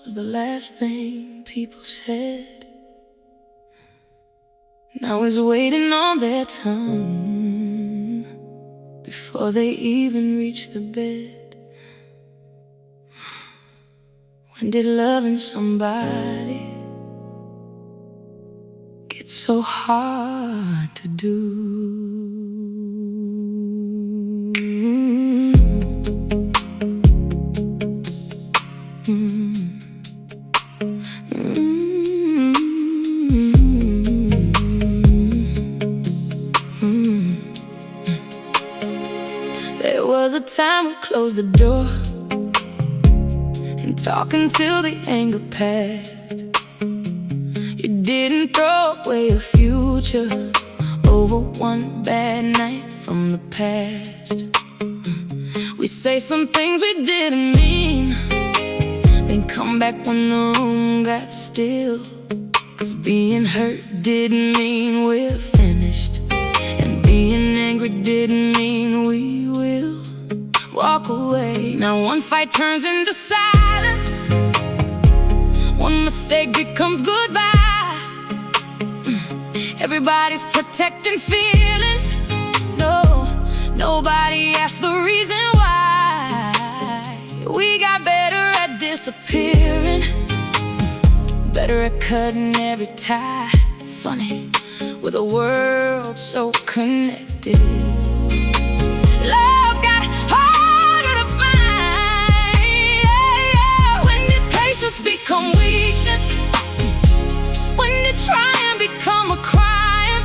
was the last thing people said. Now he's waiting on their tongue before they even reach the bed. When did loving somebody get so hard to do? There was a time we closed the door and talk until the anger passed. You didn't throw away a future over one bad night from the past. We say some things we didn't mean, then come back when the room got still. 'Cause being hurt didn't mean we're finished, and being angry didn't mean we will walk away. Now one fight turns into silence, one mistake becomes goodbye. Everybody's protecting feelings. No, nobody asked the reason why. We got better at disappearing, better at cutting every tie. Funny, with a world so connected, love got harder to find. When did patience become weakness? When did trying become a crime?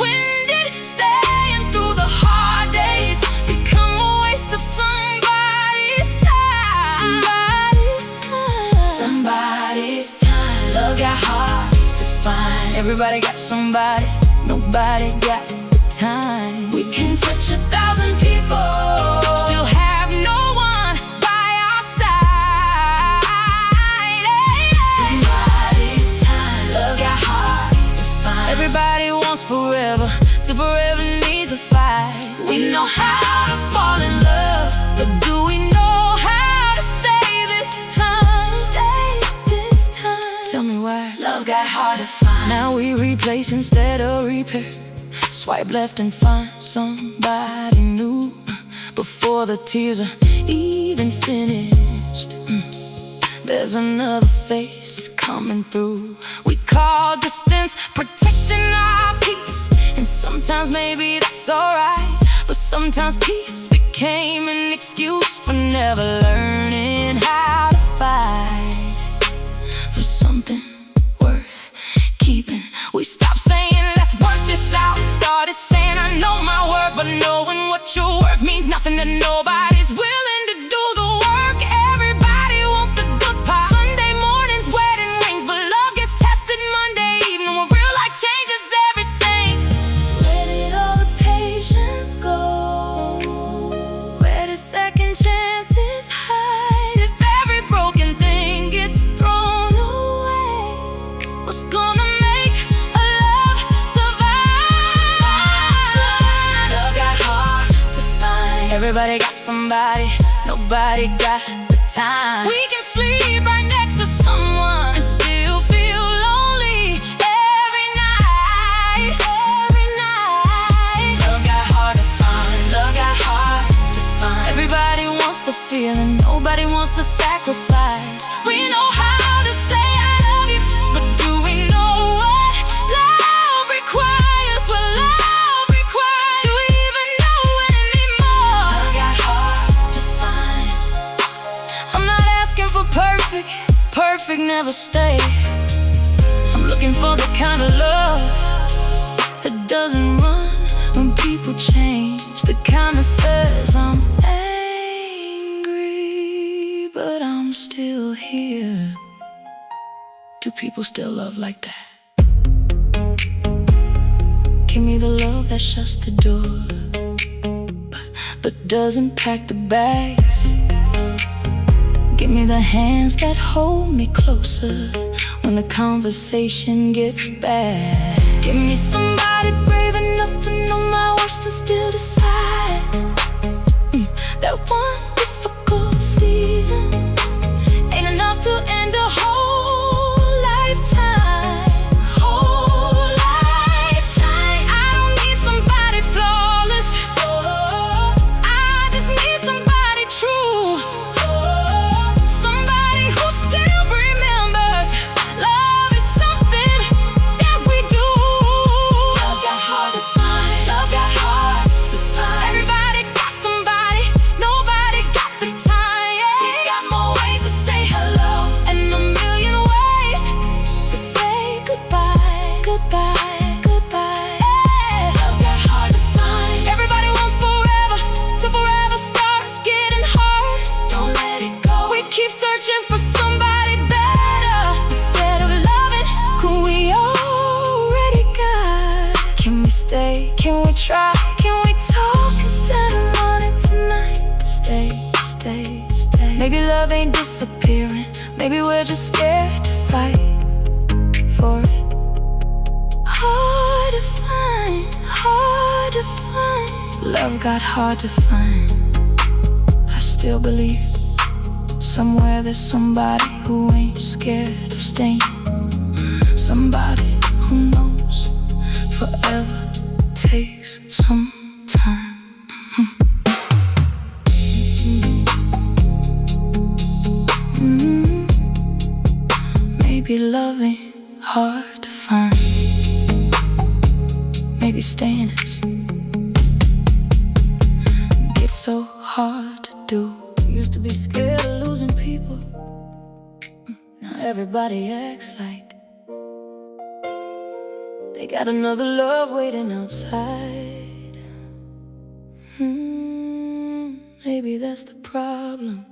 When did staying through the hard days become a waste of somebody's time? Somebody's time. Somebody's time. Love got hard to find. Everybody got somebody, nobody got the time. We can touch 1,000 people, still have no one by our side. Somebody's time. Love got hard to find. Everybody wants forever, till forever needs a fight. We know how to fall in love, but do we know how to stay this time? Stay this time. Tell me why love got hard to find. Now we replace instead of repair, swipe left and find somebody new before the tears are even finished. There's another face coming through. We call distance protecting our peace, and sometimes maybe that's alright, but sometimes peace became an excuse for never learning how to fight for something worth keeping. We stopped saying let's work this out, started saying I know my worth, but knowing what you're worth means nothing to nobody's willing to do the work. Everybody wants the good part. Sunday mornings, wedding rings, but love gets tested Monday evening when real life changes everything. Where did all the patience go? Where did second chances hide? If every broken thing gets thrown away, what's gonna make a love survive? Love got hard to find. Everybody got somebody, nobody got the time. We can sleep right next to someone and still feel lonely every night, every night. Love got hard to find, love got hard to find. Everybody wants the feeling, nobody wants the sacrifice. We know how to say I love you, but do we know what love requires? What love requires? Do we even know it anymore? Love got hard to find. I'm not asking for perfect, perfect never stay. I'm looking for the kind of love that doesn't run when people change, the kind that says I'm angry, but I'm still here. Do people still love like that? Give me the love that shuts the door, but doesn't pack the bags. Give me the hands that hold me closer when the conversation gets bad. Give me somebody brave enough to know my worst and still decide that one difficult season ain't enough to end Maybe love ain't disappearing. Maybe we're just scared to fight for it. Hard to find, hard to find. Love got hard to find. I still believe somewhere there's somebody who ain't scared of staying. Somebody who knows forever takes some time. Maybe love ain't hard to find. Maybe staying is gets so hard to do. Used to be scared of losing people. Now everybody acts like they got another love waiting outside. Maybe that's the problem.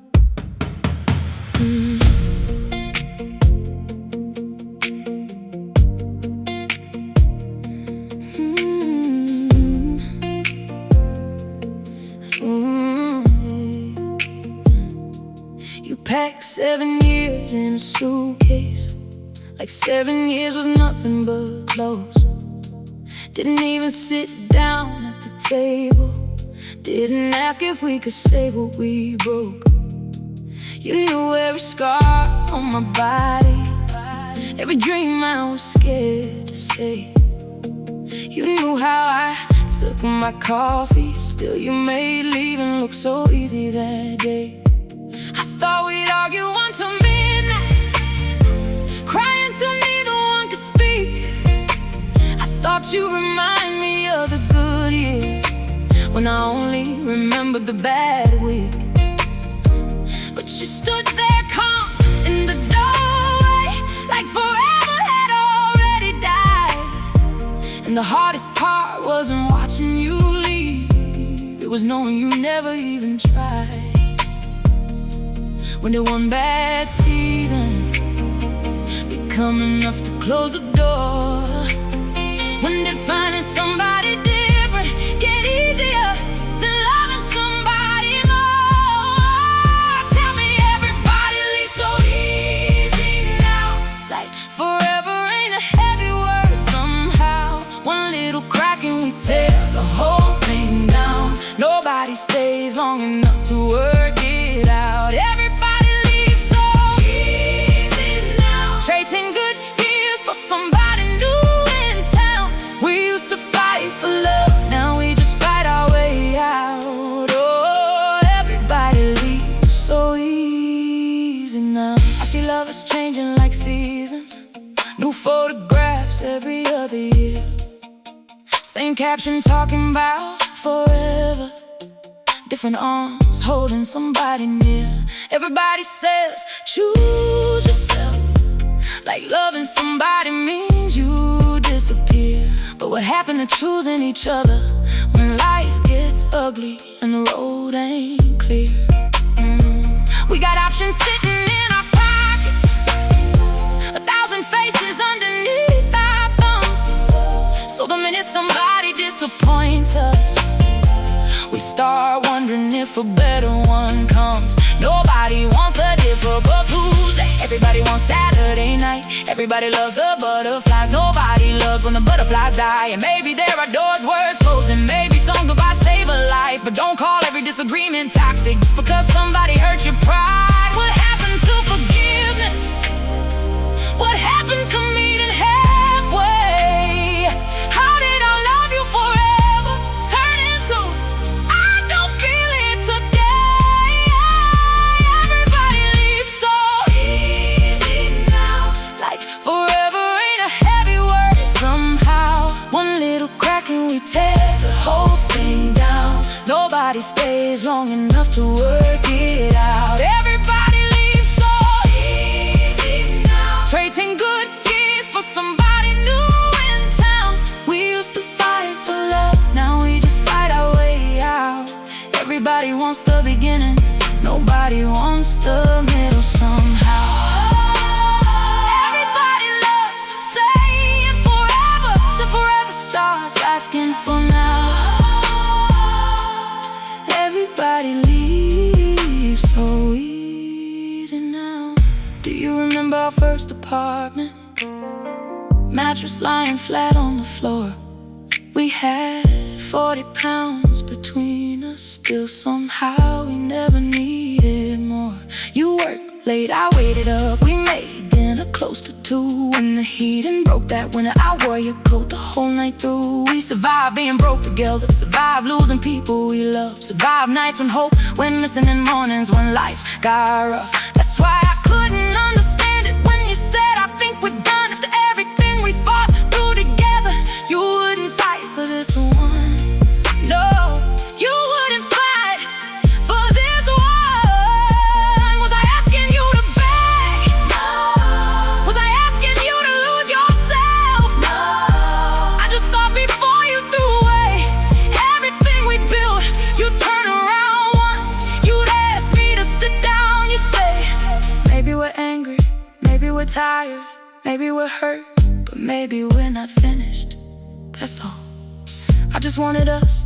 You packed 7 years in a suitcase, like 7 years was nothing but clothes. Didn't even sit down at the table. Didn't ask if we could save what we broke. You knew every scar on my body, every dream I was scared to say. You knew how I took my coffee. Still you made leaving look so easy that day. I thought we'd argue until midnight, crying till neither one could speak. I thought you'd remind me of the good years, when I only remembered the bad week. But you stood there calm in the doorway, like forever had already died. And the hardest part wasn't watching you leave, it was knowing you never even tried. When did one bad season become enough to close the door? When did finding somebody different get easier than loving somebody more? Tell me everybody leaves so easy now, like forever ain't a heavy word somehow. One little crack and we tear the whole thing down. Nobody stays long enough to work it out. Everybody leaves so easy now, trading good years for somebody new in town. We used to fight for love, now we just fight our way out. Oh, everybody leaves so easy now. I see love is changing like seasons, new photographs every other year. Same caption talking about forever, different arms holding somebody near. Everybody says choose yourself, like loving somebody means you disappear. But what happened to choosing each other when life gets ugly and the road ain't clear? We got options sitting in our pockets, 1,000 faces underneath our thumbs. So the minute somebody disappoints us, we start wondering if a better one comes. Nobody wants the difficult Tuesday, everybody wants Saturday night. Everybody loves the butterflies, nobody loves when the butterflies die. And maybe there are doors worth closing, maybe some goodbyes save a life. But don't call every disagreement toxic just because somebody hurt your pride. What happened to forgiveness? What happened to meeting halfway? How did I love you forever turn into I don't feel it today? Everybody leaves so easy now, like forever ain't a heavy word somehow. One little crack and we tear the whole thing down. Nobody stays long enough to work it out. Everybody leaves so easy now, trading good years for somebody new in town. We used to fight for love, now we just fight our way out. Everybody wants the beginning, nobody wants the middle somehow. Everybody loves saying forever till forever starts asking for now. Everybody leaves so easy. first apartment, mattress lying flat on the floor. We had 40 pounds between us, still somehow we never needed more. You worked late, I waited up, we made dinner close to 2 when the heating broke that winter. I wore your coat the whole night through. We survived being broke together, survived losing people we love, survived nights when hope went missing and mornings when life got rough. That's why I couldn't understand it when you said I think we're done. After everything we fought through together, you wouldn't fight for this one. No, you wouldn't fight for this one. Was I asking you to beg? No. Was I asking you to lose yourself? No. I just thought before you threw away everything we built, you'd turn around once, you'd ask me to sit down. You say, maybe we're angry, maybe we're tired, maybe we're hurt, but maybe we're not finished. That's all. I just wanted us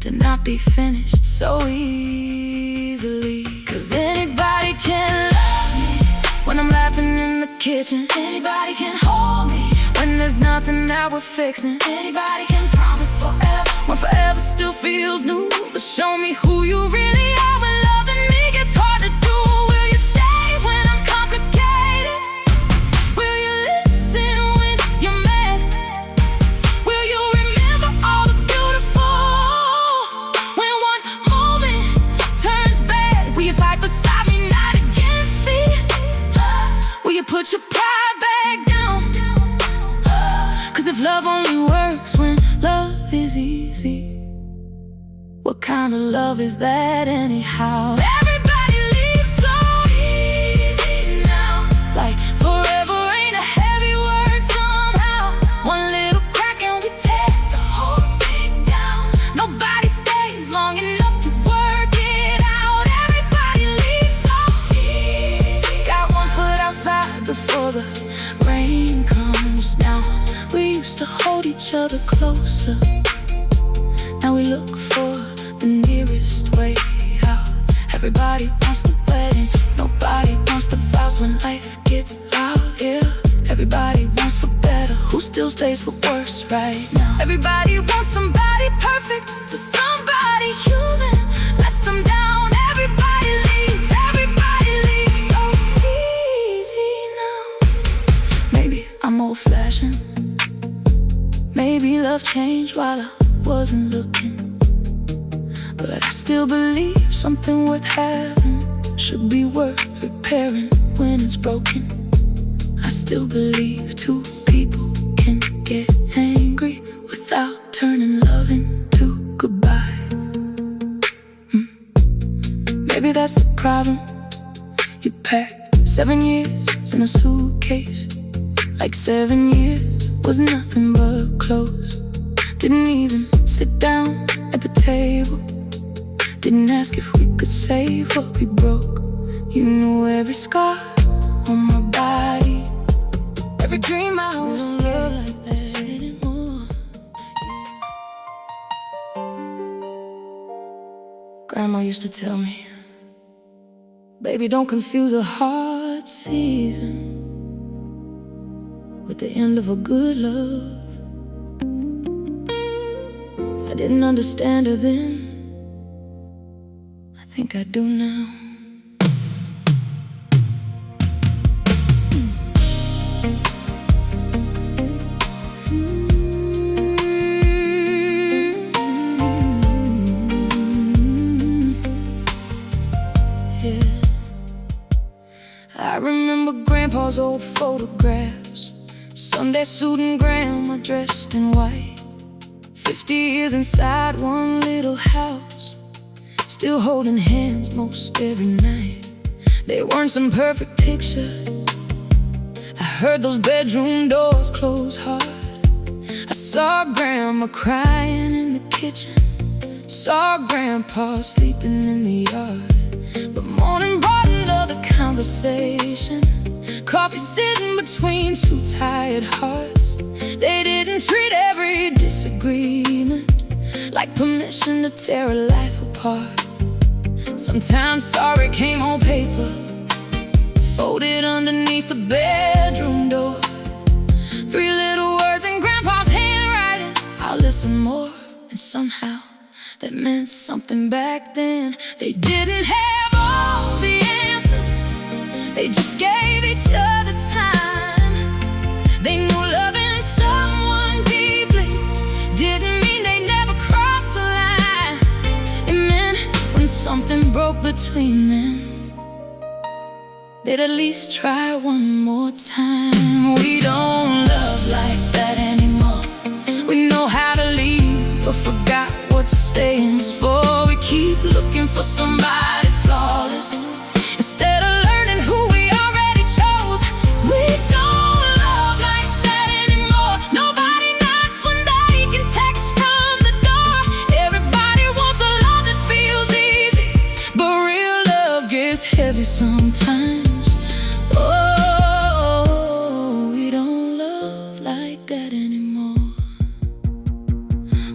to not be finished so easily. Cause anybody can love me when I'm laughing in the kitchen. Anybody can hold me when there's nothing that we're fixing. Anybody can promise forever when forever still feels new. But show me who you really are when loving me gets hard to do. Will you stay when I'm complicated? Will you listen when you're mad? Will you remember all the beautiful when one moment turns bad? Will you fight beside me, not against me? Will you put your pride back down? Cause if love only works when love is easy, what kind of love is that anyhow? Everybody leaves so easy now, like forever ain't a heavy word somehow. One little crack and we tear the whole thing down. Nobody stays long enough to work it out. Everybody leaves so easy. Got one foot outside before the rain comes down. We used to hold each other closer, now we look for the nearest way out. Everybody wants the wedding, nobody wants the vows when life gets loud, yeah. Everybody wants for better, who still stays for worse right now? Everybody wants somebody perfect to somebody human, lets them down. Everybody leaves so easy now. Maybe I'm old-fashioned, maybe love changed while I wasn't looking, but I still believe something worth having should be worth repairing when it's broken. I still believe two people can get angry without turning love into goodbye. Maybe that's the problem. You packed 7 years in a suitcase, like 7 years was nothing but clothes. Didn't even sit down at the table, didn't ask if we could save what we broke. You knew every scar on my body, every dream I was scared like that anymore. Grandma used to tell me, baby, don't confuse a hard season with the end of a good love. I didn't understand her then, I think I do now. Yeah. I remember Grandpa's old photographs, Sunday suit and grandma dressed in white. 50 years inside one little house, still holding hands most every night. They weren't some perfect picture, I heard those bedroom doors close hard. I saw Grandma crying in the kitchen, saw Grandpa sleeping in the yard. But morning brought another conversation, coffee sitting between two tired hearts. They didn't treat every disagreement like permission to tear a life apart. Sometimes sorry came on paper, folded underneath the bedroom door. 3 little words in Grandpa's handwriting. I'll listen more, and somehow that meant something back then. They didn't have all the answers, they just gave each other time. They knew loving someone deeply didn't mean they never crossed the line. It meant when something broke between them, they'd at least try one more time. We don't love like that anymore. We know how to leave, but forgot what staying's for. We keep looking for somebody flawless instead of learning who we already chose. We don't love like that anymore. Nobody knocks when they can text from the door. Everybody wants a love that feels easy, but real love gets heavy sometimes. Oh, we don't love like that anymore.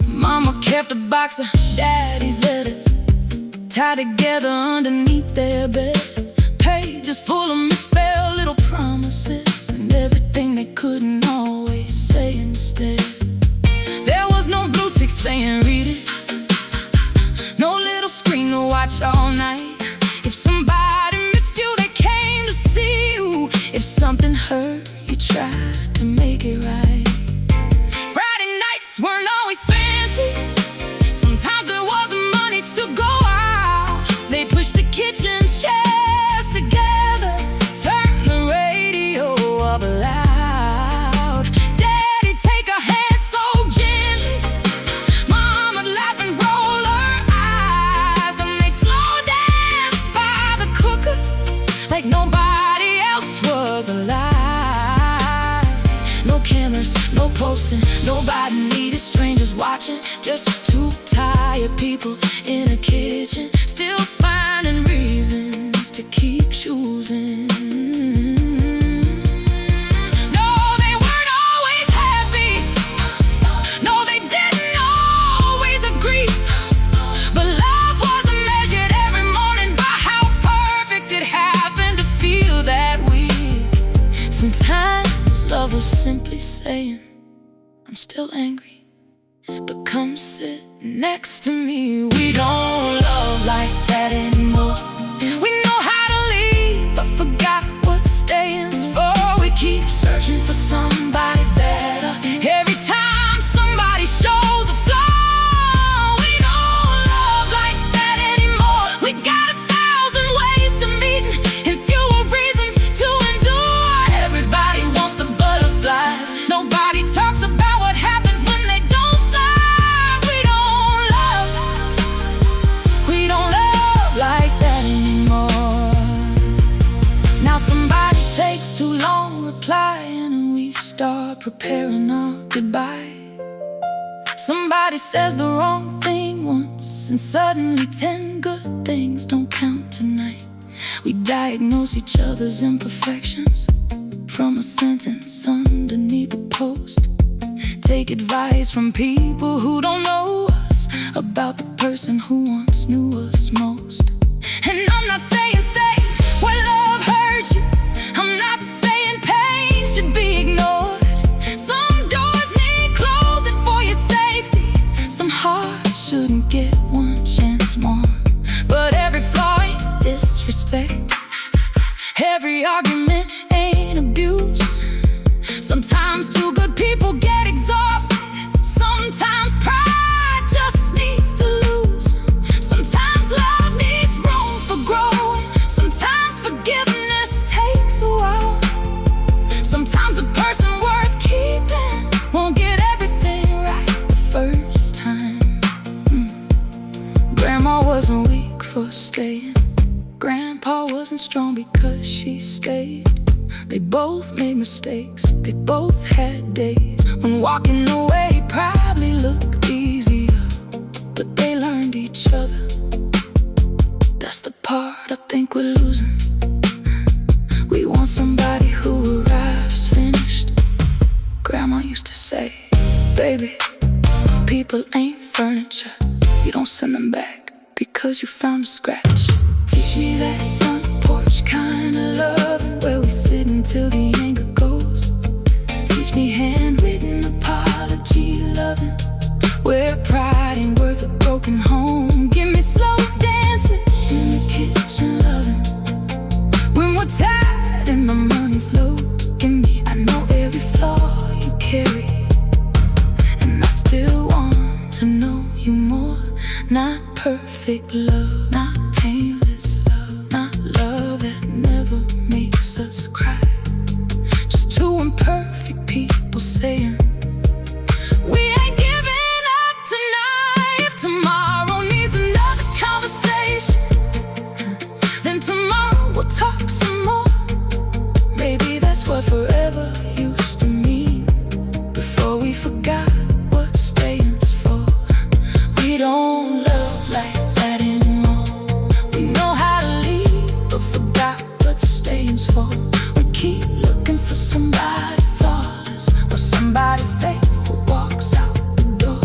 Mama kept a box of Daddy's letters tied together underneath their bed. Pages full of misspelled little promises and everything they couldn't always say instead. There was no blue tick saying read it, no little screen to watch all night. If somebody missed you, they came to see you. If something hurt, you tried to make it right. Friday nights weren't always fancy. Sometimes there wasn't money to go out. They pushed the kitchen chairs together, turned the radio up loud. Daddy'd take her hand so gently, Mama'd laugh and roll her eyes, and they slow dance by the cooker like nobody else was alive. No cameras, no posting, nobody needed strangers watching. Just 2 tired people in a kitchen, still finding reasons to keep choosing. No, they weren't always happy. No, they didn't always agree. But love wasn't measured every morning by how perfect it happened to feel that weak. Sometimes love was simply saying, I'm still angry, but come sit next to me. We don't love like that anymore. We know how to leave, but forgot what staying's for. We keep searching for somebody better. Every time somebody shows a flaw, we don't love like that anymore. We got 1,000 ways to meet and fewer reasons to endure. Everybody wants the butterflies, nobody talks about what happens when they don't fly. We don't love like that anymore. Now somebody takes too long replying, and we start preparing our goodbye. Somebody says the wrong thing once, and suddenly 10 good things don't count tonight. We diagnose each other's imperfections from a sentence underneath a post. Take advice from people who don't know us about the person who once knew us most. And I'm not saying stay where love hurt you. I'm not saying pain should be ignored. Some doors need closing for your safety. Some hearts shouldn't get one chance more. But every flaw ain't disrespect. Every argument ain't abuse. Sometimes 2 good people get exhausted. Sometimes pride just needs to lose. Sometimes love needs room for growing. Sometimes forgiveness takes a while. Sometimes a person worth keeping won't get everything right the first time. Grandma wasn't weak for staying. Grandpa wasn't strong because she stayed. They both made mistakes, they both had days when walking away probably looked easier, but they learned each other. That's the part I think we're losing. We want somebody who arrives finished. Grandma used to say, baby, people ain't furniture. You don't send them back because you found a scratch. Teach me that front porch couch kind of loving, where we sit until the anger goes. Teach me handwritten apology loving, where pride ain't worth a broken home. Give me slow dancing in the kitchen loving, when we're tired and my money's low. Give me, I know every flaw you carry, and I still want to know you more. Not perfect love, not painless love, not love that never makes us cry. Just two imperfect people saying we ain't giving up tonight. If tomorrow needs another conversation, then tomorrow we'll talk some more. Maybe that's what forever used to mean, before we forgot what staying's for. We don't love like that anymore. We know how to leave, but forgot what staying's for. We keep looking for somebody flawless, or somebody faithful walks out the door.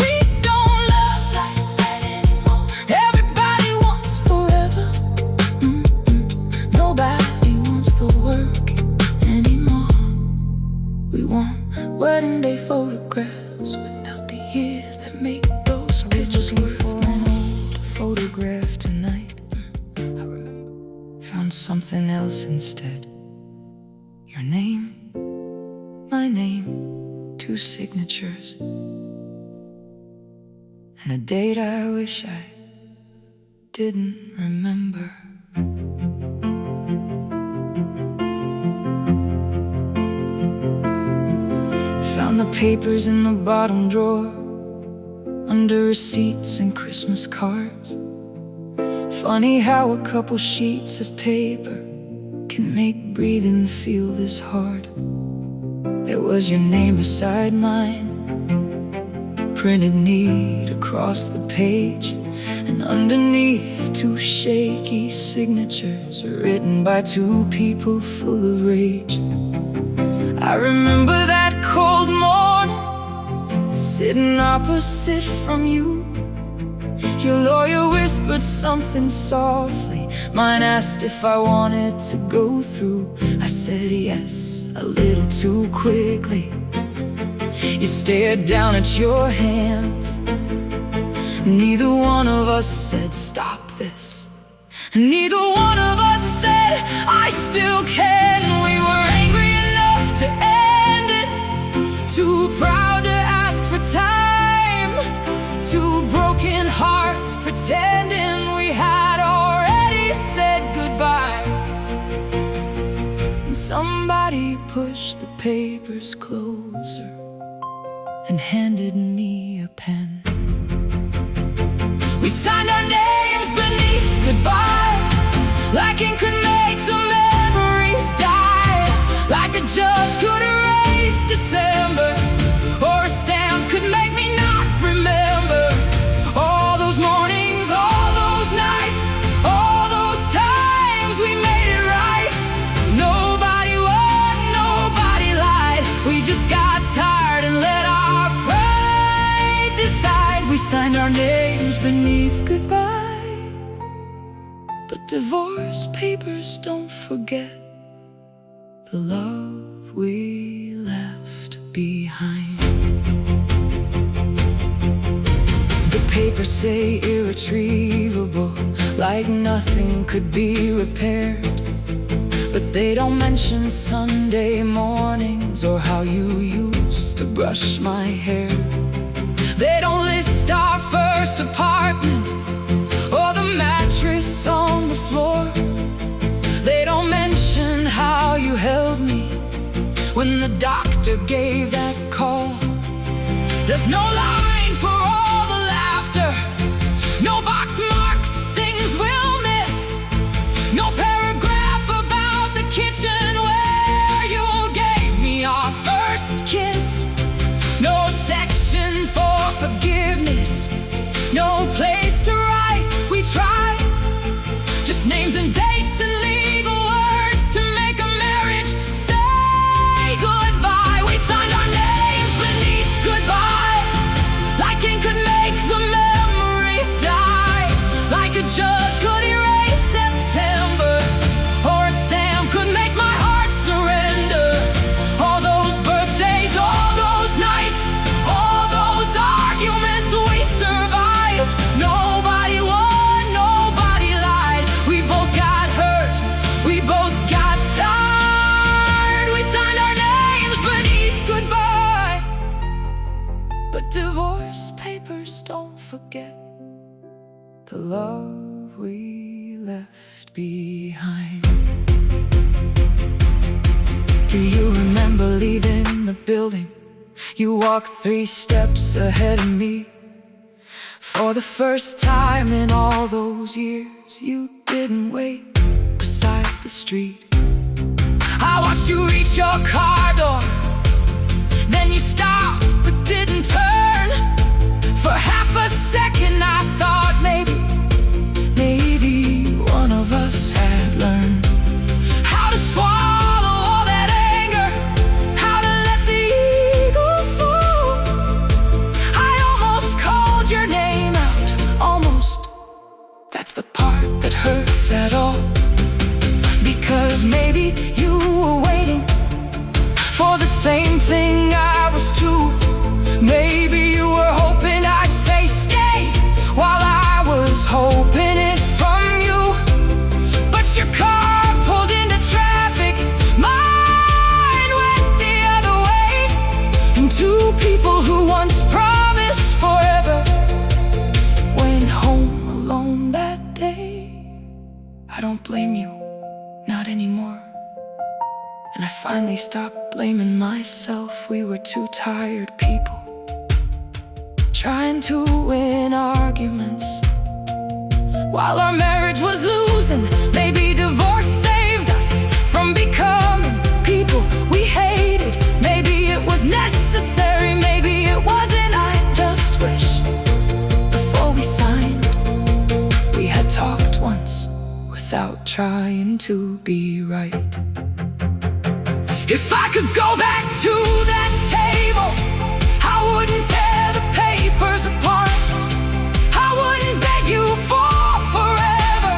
We don't love like that anymore. Everybody wants forever. Nobody wants the work anymore. We want wedding day photographs without the years that make those pictures worth for an old photograph tonight. I remember, found something else instead. Your name, my name, two signatures, and a date I wish I didn't remember. Found the papers in the bottom drawer, under receipts and Christmas cards. Funny how a couple sheets of paper can make breathing feel this hard. There was your name beside mine, printed neat across the page, and underneath two shaky signatures written by two people full of rage. I remember that cold morning, sitting opposite from you. Your lawyer whispered something softly. Mine asked if I wanted to go through. I said yes, a little too quickly. You stared down at your hands. Neither one of us said stop this. Neither one of us said I still can. We were angry enough to end it, too proud to ask for time, two broken hearts pretending we had already said goodbye. And somebody pushed the papers closer and handed me a pen. We signed our names beneath goodbye, like ink could make the memories die, like a judge could erase December, or a stamp could make me not remember all those mornings, all those nights, all those times we made it right. Nobody won, nobody lied. We just got tired and let our pride decide. We signed our names beneath goodbye, but divorce papers don't forget the love we left behind. The papers say irretrievable, like nothing could be repaired, but they don't mention Sunday mornings or how you used to brush my hair. They don't list our first apartment or the mattress on the floor. They don't mention how you held me when the doctor gave that call. There's no line for all the laughter, no box marked things we'll miss, no paragraph about the kitchen where you gave me our first kiss, no section for forgiveness, no place to write. We tried, just names and dates and legal words to make a marriage say goodbye. We signed our names beneath goodbye, like ink could make the memories die, like a judge could erase September, the love we left behind. Do you remember leaving the building? You walked 3 steps ahead of me. For the first time in all those years, you didn't wait beside the street. I watched you reach your car door, then you stopped but didn't turn. For half a second I thought maybe one of us had learned how to swallow all that anger, how to let the ego fall. I almost called your name out, almost. That's the part that hurts at all. Because maybe you were waiting for the same thing I was too. Maybe you were hoping I'd say stay, while I was hoping it from you. But your car pulled into traffic, mine went the other way. And 2 people who once promised forever went home alone that day. I don't blame you, not anymore. And I finally stopped blaming myself. We were 2 tired people trying to win arguments while our marriage was losing. Maybe divorce saved us from becoming people we hated. Maybe it was necessary, maybe it wasn't. I just wish before we signed we had talked once without trying to be right. If I could go back to that table, I wouldn't tear the papers apart. I wouldn't beg you for forever,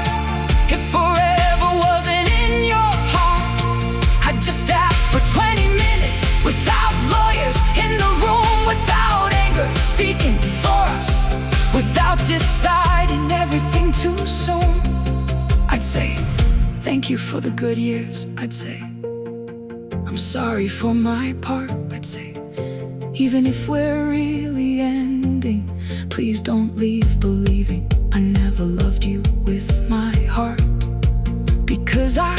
if forever wasn't in your heart. I'd just ask for 20 minutes without lawyers in the room, without anger speaking for us, without deciding everything too soon. I'd say thank you for the good years. I'd say I'm sorry for my part. I'd say even if we're really ending, please don't leave believing I never loved you with my heart. Because I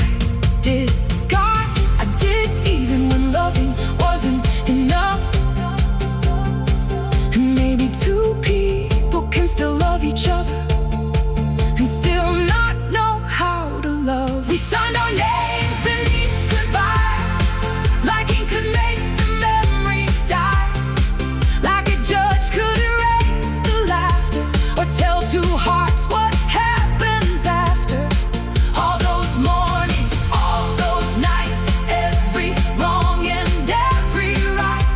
did, God, I did, even when loving wasn't enough. And maybe 2 people can still love each other and still not know how to love. We signed our names beneath goodbye, like ink could make the memories die, like a judge could erase the laughter or tell 2 hearts what happens after. All those mornings, all those nights, every wrong and every right.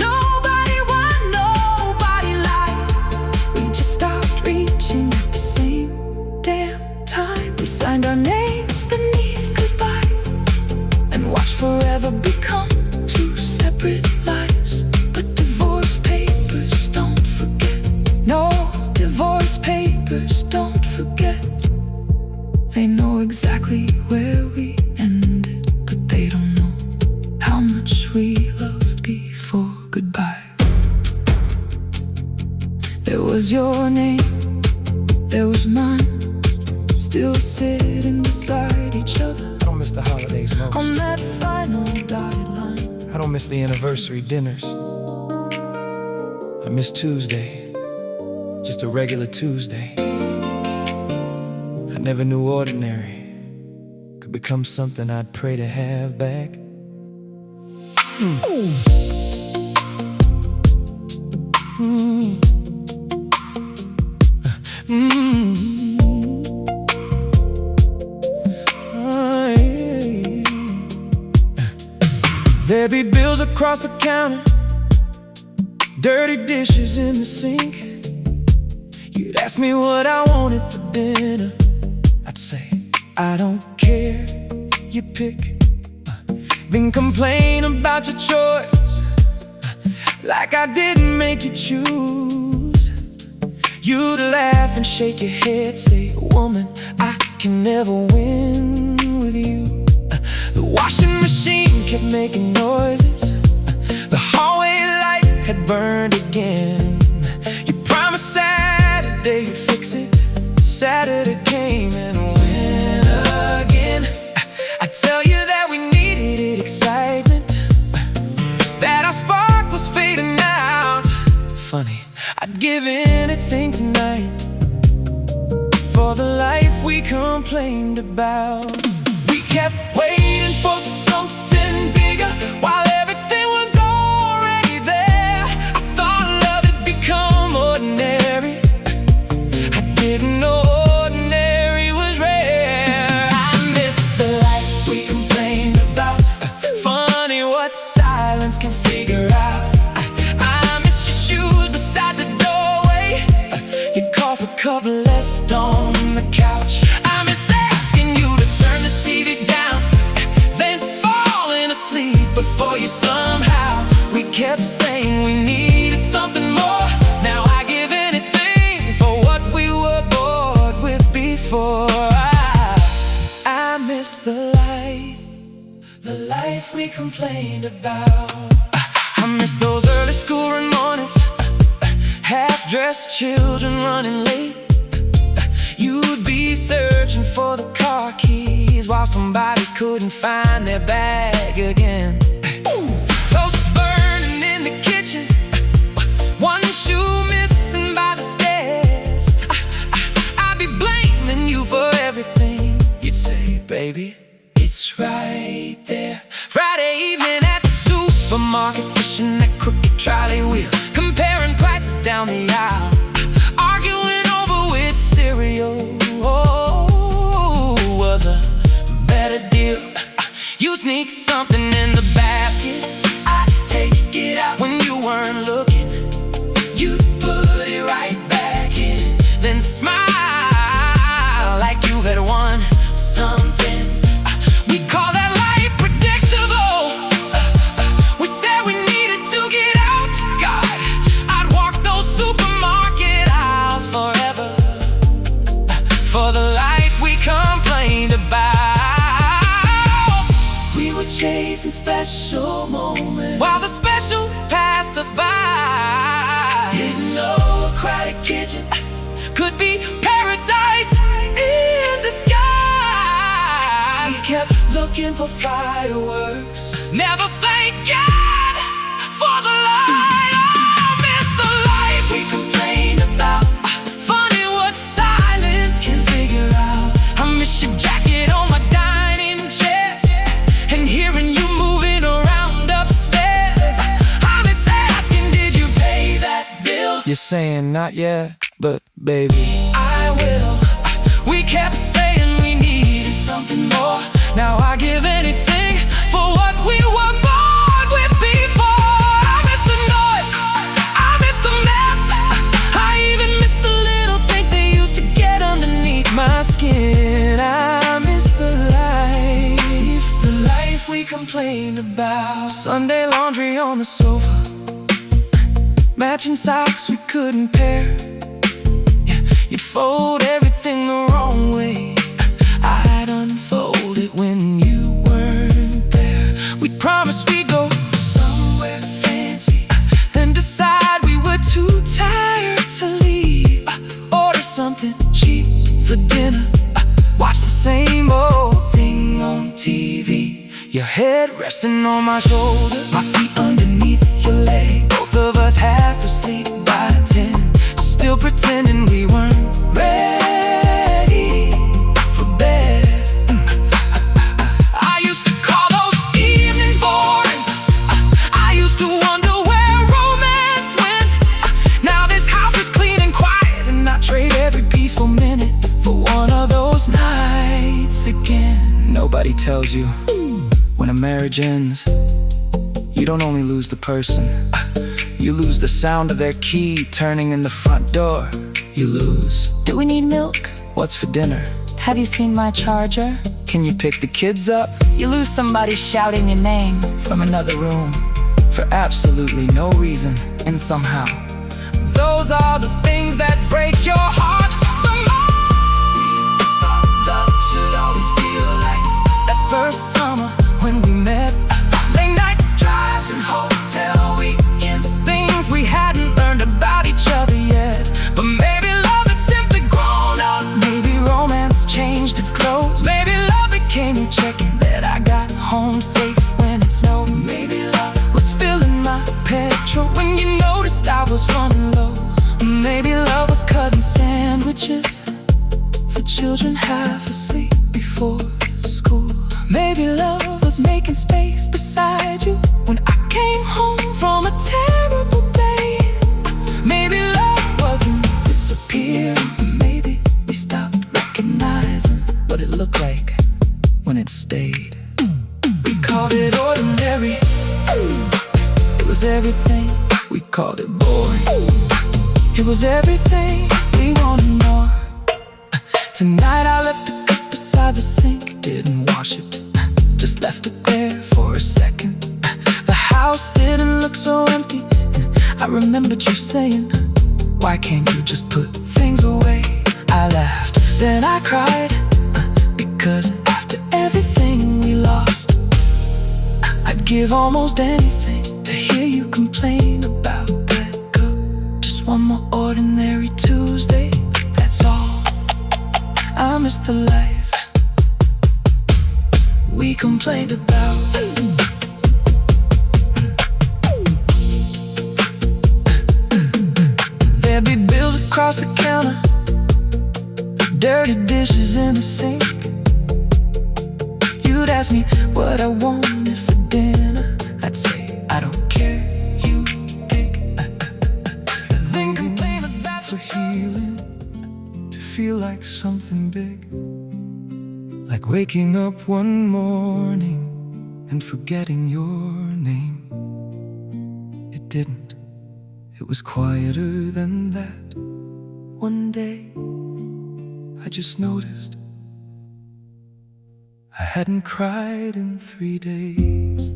Nobody won, nobody lied. We just stopped reaching at the same damn time. We signed our names beneath goodbye and watched forever become 2 separate lives. But divorce papers don't forget. No, divorce papers don't forget. They know exactly where we ended, but they don't know how much we loved before goodbye. There was your name, there was mine, still sitting beside each other. I don't miss the holidays most. On that final dotted line. I don't miss the anniversary dinners. I miss Tuesday, just a regular Tuesday. I never knew ordinary could become something I'd pray to have back. There'd be bills across the counter, dirty dishes in the sink. You'd ask me what I wanted for dinner. I'd say, I don't care, you pick. Then complain about your choice, like I didn't make you choose. You'd laugh and shake your head, say, woman, I can never win with you. The washing machine kept making noises, the hallway light had burned again. You promised Saturday you'd fix it, Saturday came and went again. I tell you that we needed excitement, that our spark was fading out. Funny, I'd give anything tonight for the life we complained about. We kept waiting for something bigger while everything was already there. I thought love had become ordinary. I didn't know ordinary was rare. I miss the life we complained about. Funny what silence can figure out. I miss your shoes beside the doorway, your coffee cup left on the couch. I miss asking you to turn the TV down, then falling asleep before you somehow. We kept saying we needed something more. Now I give anything for what we were bored with before. I miss the life we complained about. I miss those early schoolroom mornings, half-dressed children running late. You'd be searching for the car keys while somebody couldn't find their bag again. Toast burning in the kitchen, one shoe missing by the stairs. I'd be blaming you for everything. You'd say, baby, it's right there. Friday evening at the supermarket, pushing that crooked trolley wheel, comparing prices down the aisle, arguing over which cereal was a better deal. You sneak something in the basket, I'd take it out when you weren't looking. You'd put it right back in, then smile like you had won something. We call that life predictable. We said we needed to get out. God, I'd walk those supermarket aisles forever for the life we complained about. We were chasing special moments while the special passed us by. Didn't know a crowded kitchen could be paradise in the sky. We kept looking for fireworks, never thank God for the light. I miss the life we complained about. Funny what silence can figure out. I miss your jacket on my dining chair and hearing you moving around upstairs. I miss asking, did you pay that bill? You're saying not yet, but baby, I will. We kept saying we needed something more. Now I give anything for what we were born with before. I miss the noise, I miss the mess, I even miss the little thing they used to get underneath my skin. I miss the life we complained about. Sunday laundry on the sofa, matching socks we couldn't pair. You'd fold everything the wrong way, I'd unfold it when you weren't there. We'd promise we'd go somewhere fancy, then decide we were too tired to leave. Order something cheap for dinner, watch the same old thing on TV. Your head resting on my shoulder, my feet underneath your leg, both of us half asleep by 10, still pretending we weren't ready for bed. I used to call those evenings boring. I used to wonder where romance went. Now this house is clean and quiet, and I trade every peaceful minute for one of those nights again. Nobody tells you when a marriage ends, you don't only lose the person, you lose the sound of their key turning in the front door. You lose, Do we need milk? what's for dinner? Have you seen my charger? Can you pick the kids up You lose somebody shouting your name. from another room for absolutely no reason, and somehow those are the things that break your heart the most. Love should always feel like that first summer when we met. Late night drives and hotel weekends, things we hadn't learned about each other yet. But maybe love had simply grown up, maybe children half asleep before school. Maybe love was making space beside you when I came home from a terrible day. Maybe love wasn't disappearing. Maybe we stopped recognizing what it looked like when it stayed. We called it ordinary. It was everything. We called it boring. It was everything. We wanted more. Tonight I left the cup beside the sink. Didn't wash it, just left it there for a second. The house didn't look so empty, and I remembered you saying, why can't you just put things away? I laughed, then I cried, because after everything we lost, I'd give almost anything to hear you complain about that cup. Just one more ordinary Tuesday, that's all. I miss the life we complained about. There'd be bills across the counter, dirty dishes in the sink. You'd ask me what I wanted for dinner. I'd say, I don't care, you pick. Then complain about for healing, to feel like something big, like waking up one morning and forgetting your name. It didn't, it was quieter than that. One day, I just noticed I hadn't cried in 3 days.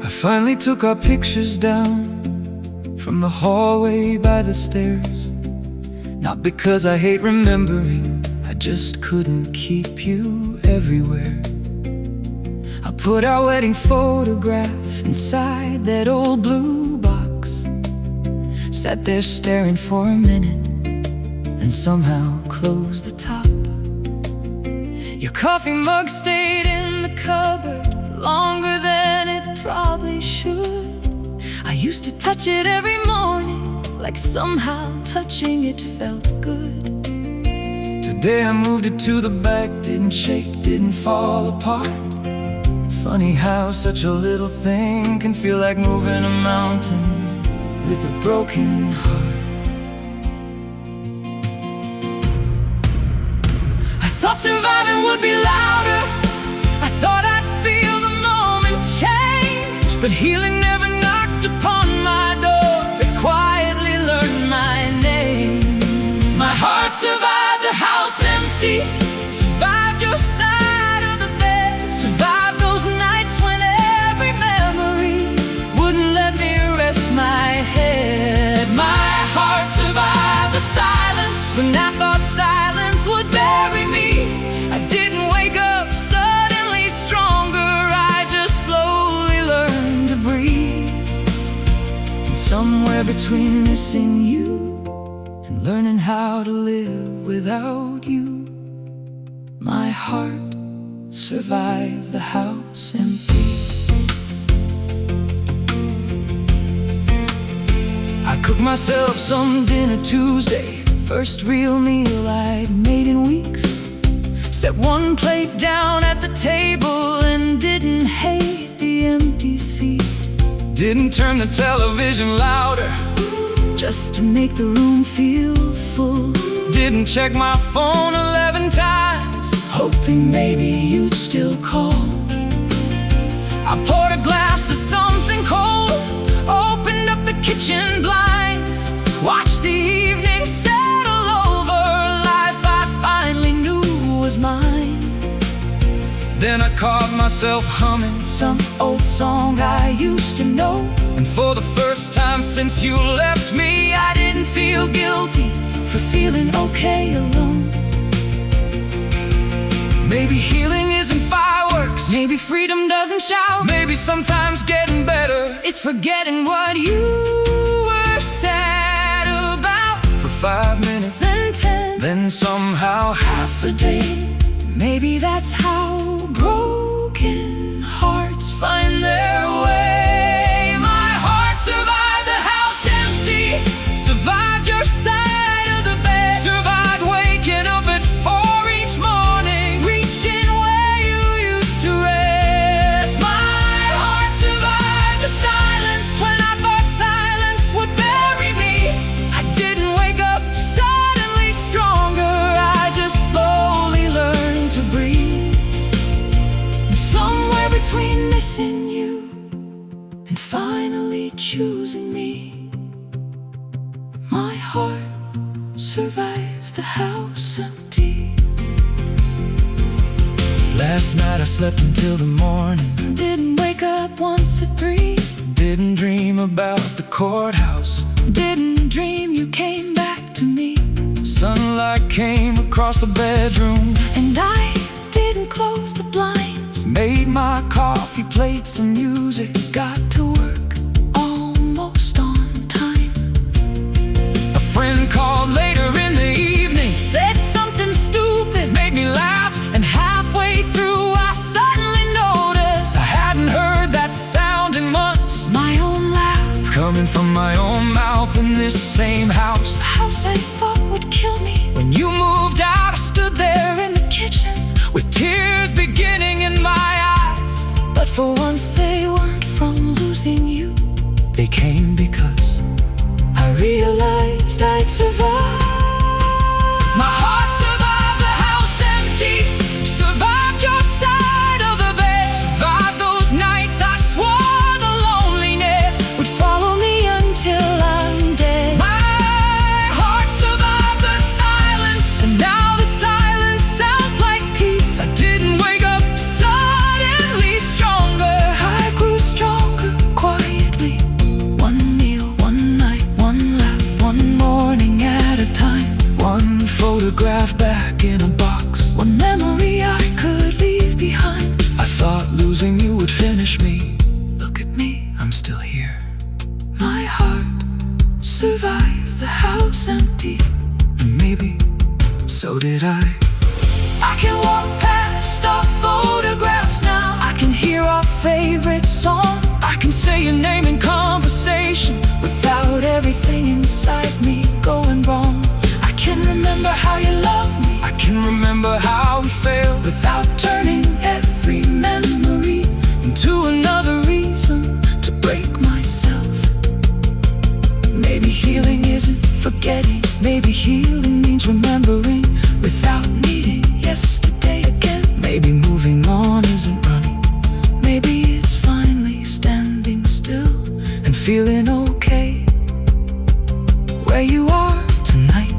I finally took our pictures down from the hallway by the stairs. Not because I hate remembering, I just couldn't keep you everywhere. I put our wedding photograph inside that old blue box. Sat there staring for a minute, then somehow closed the top. Your coffee mug stayed in the cupboard longer than it probably should. I used to touch it every morning, like somehow touching it felt good. Today I moved it to the back, didn't shake, didn't fall apart. Funny how such a little thing can feel like moving a mountain with a broken heart. I thought surviving would be louder, I thought I'd feel the moment change. But healing never knocked upon my door, it quietly learned my name. My heart survived the house empty, survived your side of the bed, survived those nights when every memory wouldn't let me rest my head. My heart survived the silence when I thought silence would bury me. I didn't wake up suddenly stronger, I just slowly learned to breathe. And somewhere between missing you and learning how to live without you, my heart survived the house empty. I cooked myself some dinner Tuesday, first real meal I'd made in weeks. Set one plate down at the table and didn't hate the empty seat. Didn't turn the television louder, just to make the room feel full. Didn't check my phone 11 times, hoping maybe you'd still call. I poured a glass of something cold, opened up the kitchen blinds, watched the evening settle over a life I finally knew was mine. Then I caught myself humming some old song I used to know. And for the first time since you left me, I didn't feel guilty for feeling okay alone. Maybe healing isn't fireworks, maybe freedom doesn't shout. Maybe sometimes getting better is forgetting what you were sad about. For 5 minutes, then 10, then somehow half a day. Maybe that's how broken hearts find their way. My heart survived the house empty, survived your heart survived the house empty. Last night I slept until the morning. Didn't wake up once at 3. Didn't dream about the courthouse. Didn't dream you came back to me. Sunlight came across the bedroom, And I didn't close the blinds. made my coffee, played some music, Got to work almost on time. a friend called later in the evening, Said something stupid, made me laugh. and halfway through I suddenly noticed I hadn't heard that sound in months, my own laugh. coming from my own mouth in this same house. The house I thought would kill me. When you moved out, I stood there There in the kitchen, with tears beginning in my eyes. but for once they weren't from losing you. They came because I realized I'd survive. my heart survived the house empty, survived your side of the bed, survived those nights I swore the loneliness Would follow me until I'm dead. My heart survived the silence, And now the silence sounds like peace. I didn't wake up suddenly stronger. I grew stronger quietly. One meal, one night, one laugh, one morning at a time. One photograph back in a box. One memory I could leave behind. I thought losing you would finish me. Look at me, I'm still here. my heart survived the house empty. And maybe so did I. I can walk past our photographs now. I can hear our favorite song I can say your name in conversation without everything inside me going wrong. I can remember how you loved me I can remember how we failed without turning every memory into another reason to break myself. Maybe healing isn't forgetting. Maybe healing means remembering Without needing yesterday again. Maybe moving on isn't running Maybe it's finally standing still and feeling okay where you are tonight.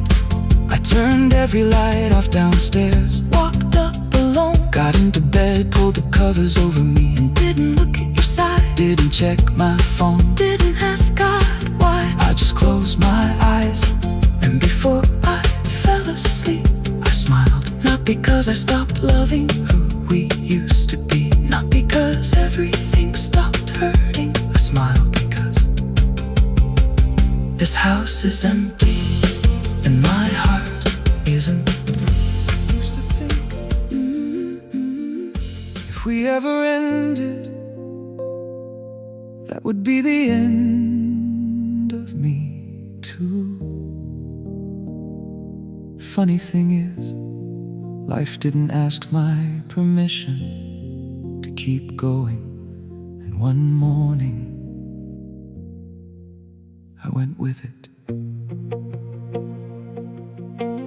I turned every light off downstairs, Walked up alone, got into bed, pulled the covers over me, and didn't look at your side, didn't check my phone. didn't ask God why. I just closed my eyes, And before I fell asleep, I smiled. not because I stopped loving, Who we used to be. not because everything stopped hurting. I smiled because This house is empty, and my heart isn't. Used to think if we ever ended, that would be the end of me too. Funny thing is, life didn't ask my permission to keep going. And one morning I went with it.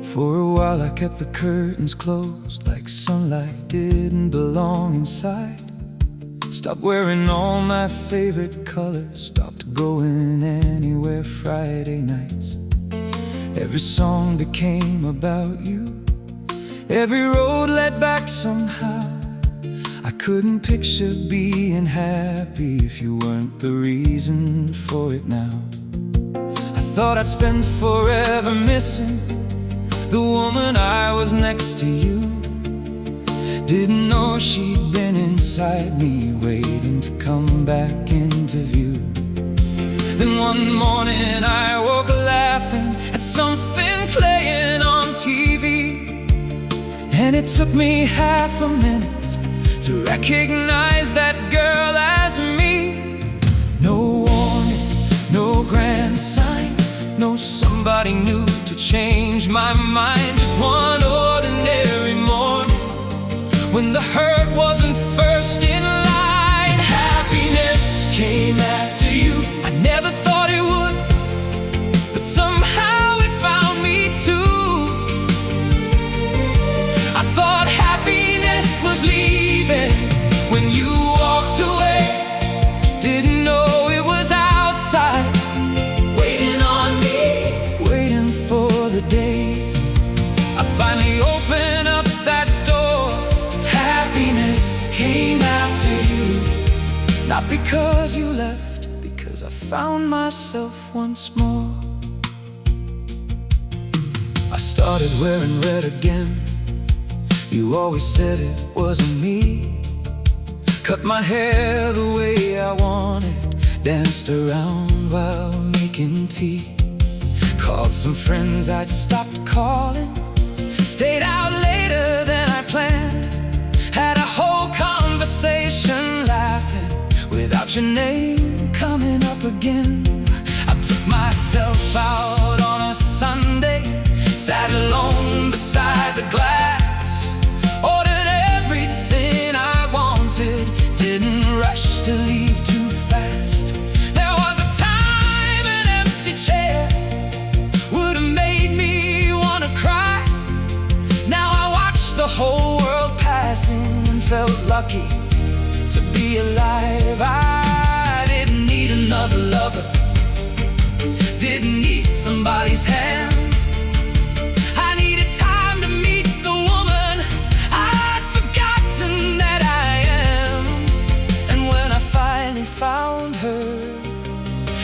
For a while I kept the curtains closed, like sunlight didn't belong inside. Stopped wearing all my favorite colors, stopped going anywhere Friday nights. Every song became about you, every road led back somehow. I couldn't picture being happy if you weren't the reason for it now. I thought I'd spend forever missing the woman I was next to you. Didn't know she'd been inside me, waiting to come back into view. Then one morning I woke laughing at something playing on TV, and it took me half a minute to recognize that girl as me. No warning, no grand sign, no somebody new to change my mind. Just one ordinary morning when the hurt wasn't first in line. Happiness came after you. I never thought it would, but somehow it found me too. I thought happiness was leaving when you walked away. Didn't know it was outside, waiting on me, waiting because you left, because I found myself once more. I started wearing red again. You always said it wasn't me. Cut my hair the way I wanted, danced around while making tea. Called some friends I'd stopped calling, stayed out later than I planned. Had a whole conversation laughing without your name coming up again. I took myself out on a Sunday, sat alone beside the glass, ordered everything I wanted, didn't rush to leave too fast. There was a time an empty chair would have made me wanna cry. Now I watch the whole world passing and felt lucky to be alive. I didn't need another lover, didn't need somebody's hands. I needed time to meet the woman I'd forgotten that I am. And when I finally found her,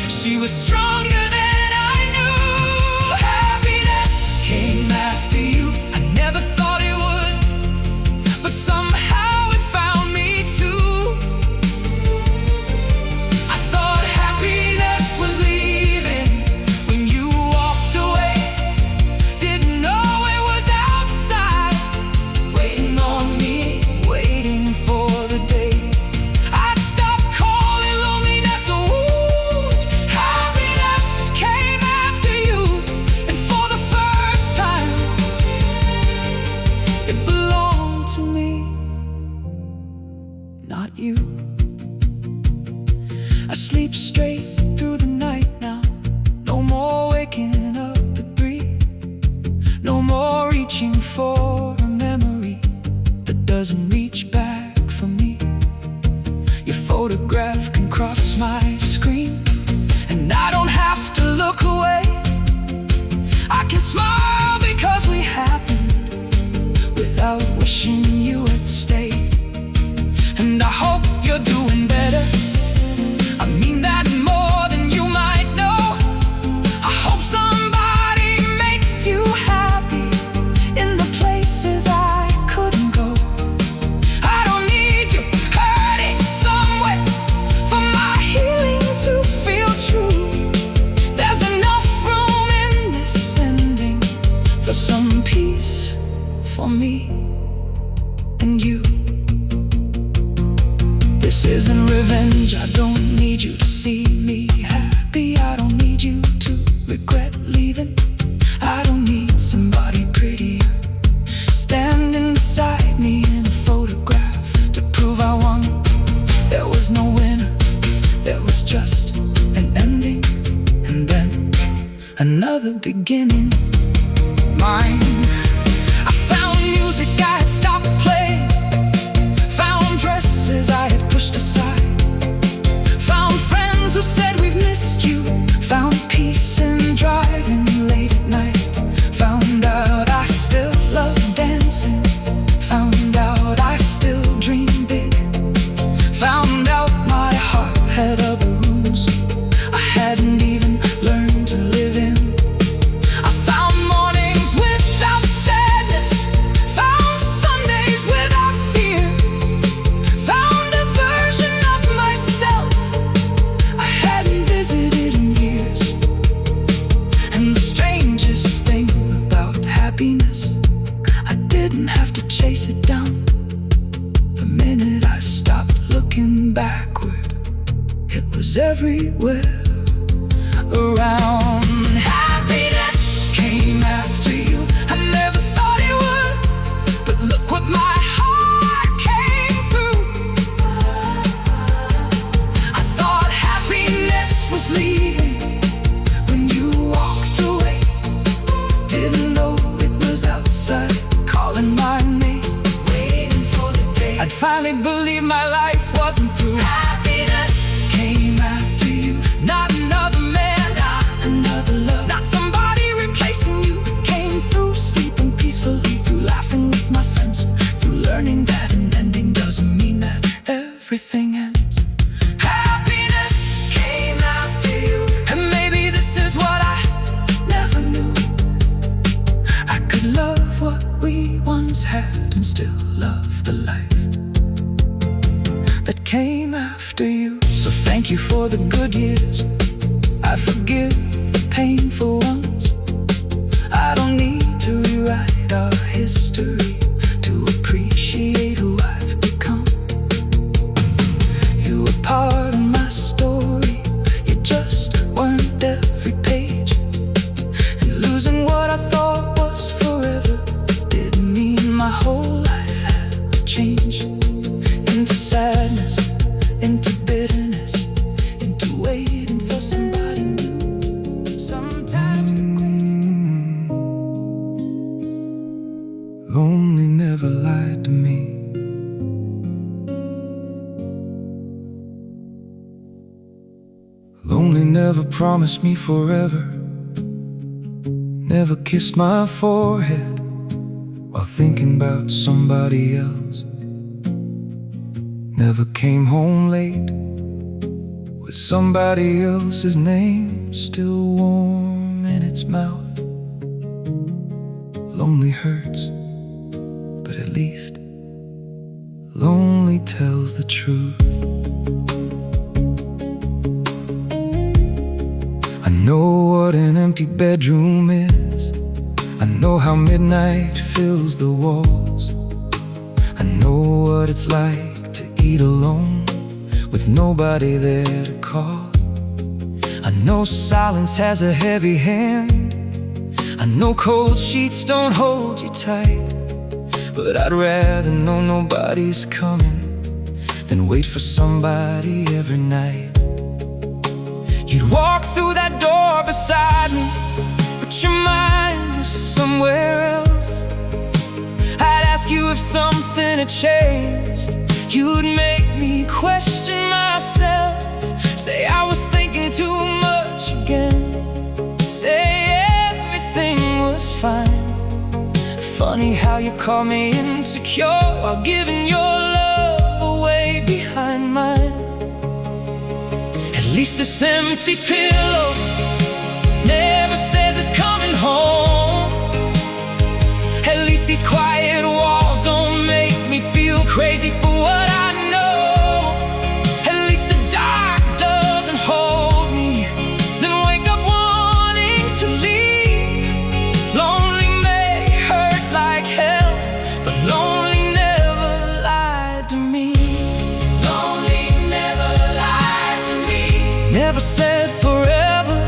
she was stronger than I knew. Happiness came after you. I never thought it would, but somehow it found me too. I thought happiness was leaving when you walked away. Didn't know it was outside, waiting on me, waiting for the day I'd stop calling loneliness a wound. Happiness came after you, and for the first time, it belonged to me, not you. I sleep straight through the night now. No more waking up at 3. No more reaching for a memory that doesn't reach back for me. Your photograph can cross my screen, and I don't have to look away. I can smile because we happened without wishing you had stayed. And I hope you're doing better. I mean that more than you might know. I hope somebody makes you happy in the places I couldn't go. I don't need you hurting somewhere for my healing to feel true. There's enough room in this ending for some peace for me and you. This isn't revenge. I don't need you to see me happy. I don't need you to regret leaving. I don't need somebody prettier standing beside me in a photograph to prove I won. There was no winner, there was just an ending, and then another beginning. Mine. I found music I had stopped playing, found dresses I had pushed aside, found friends who said we've missed you, found peace in driving late at night, found out I still love dancing, found out I still dream big, found out my heart had other rooms I hadn't even learned to live in. I found mornings without sadness, found Sundays without fear, found a version of myself I hadn't visited in years. And the strangest thing about happiness, I didn't have to chase it down. The minute I stopped looking backward, it was everywhere around. Happiness came after you. I never thought it would, but look what my heart came through. I thought happiness was leaving when you walked away. Didn't know it was outside calling my name, waiting for the day I'd finally believe my life wasn't through. Happiness came after you, not another man, not another love, not somebody replacing you. Came through sleeping peacefully, through laughing with my friends, through learning that an ending doesn't mean that everything ends. Happiness years. I forgive the painful ones. I don't need to rewrite our history to appreciate who I've become. You were part of my story, you just weren't every page. And losing what I thought was forever didn't mean my whole life had to change. Into sadness, into bitterness, into waiting for somebody new. Sometimes the lonely never lied to me. Lonely never promised me forever. Never kissed my forehead while thinking about somebody else. Never came home late with somebody else's name still warm in its mouth. Lonely hurts, but at least lonely tells the truth. I know what an empty bedroom is. I know how midnight fills the walls. I know what it's like to eat alone with nobody there to call. I know silence has a heavy hand. I know cold sheets don't hold you tight. But I'd rather know nobody's coming than wait for somebody every night. You'd walk through that door beside me, but your mind was somewhere else. I'd ask you if something had changed. You'd make me question myself. Say I was thinking too much again. Say everything was fine. Funny how you call me insecure while giving your love away behind mine. At least this empty pillow never says it's coming home. At least these quiet walls don't make me feel crazy for what I know. At least the dark doesn't hold me, then wake up wanting to leave. Lonely may hurt like hell, but lonely never lied to me. Lonely never lied to me. Never said forever,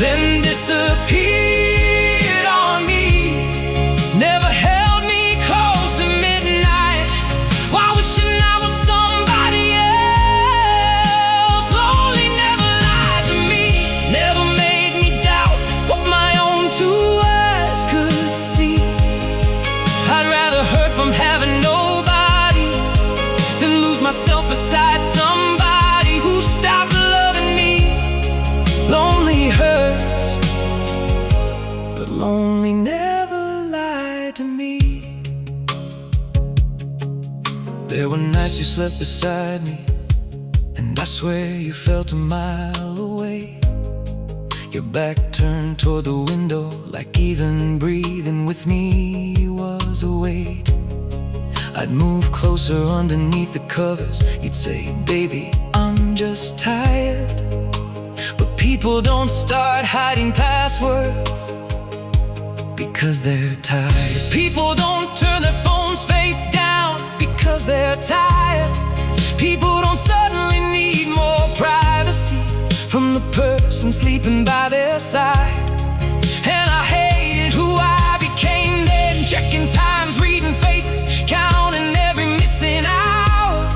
then disappeared on me. Never held me close at midnight while wishing I was somebody else. Lonely never lied to me. Never made me doubt what my own two eyes could see. I'd rather hurt from having nobody than lose myself beside somebody who stopped loving me. Lonely hurts, but lonely never lied to me. There were nights you slept beside me, and I swear you felt a mile away. Your back turned toward the window, like even breathing with me was a weight. I'd move closer underneath the covers. You'd say, baby, I'm just tired. But people don't start hiding passwords because they're tired. People don't turn their phones face down because they're tired. People don't suddenly need more privacy from the person sleeping by their side. And I hated who I became then, checking times, reading faces, counting every missing hour,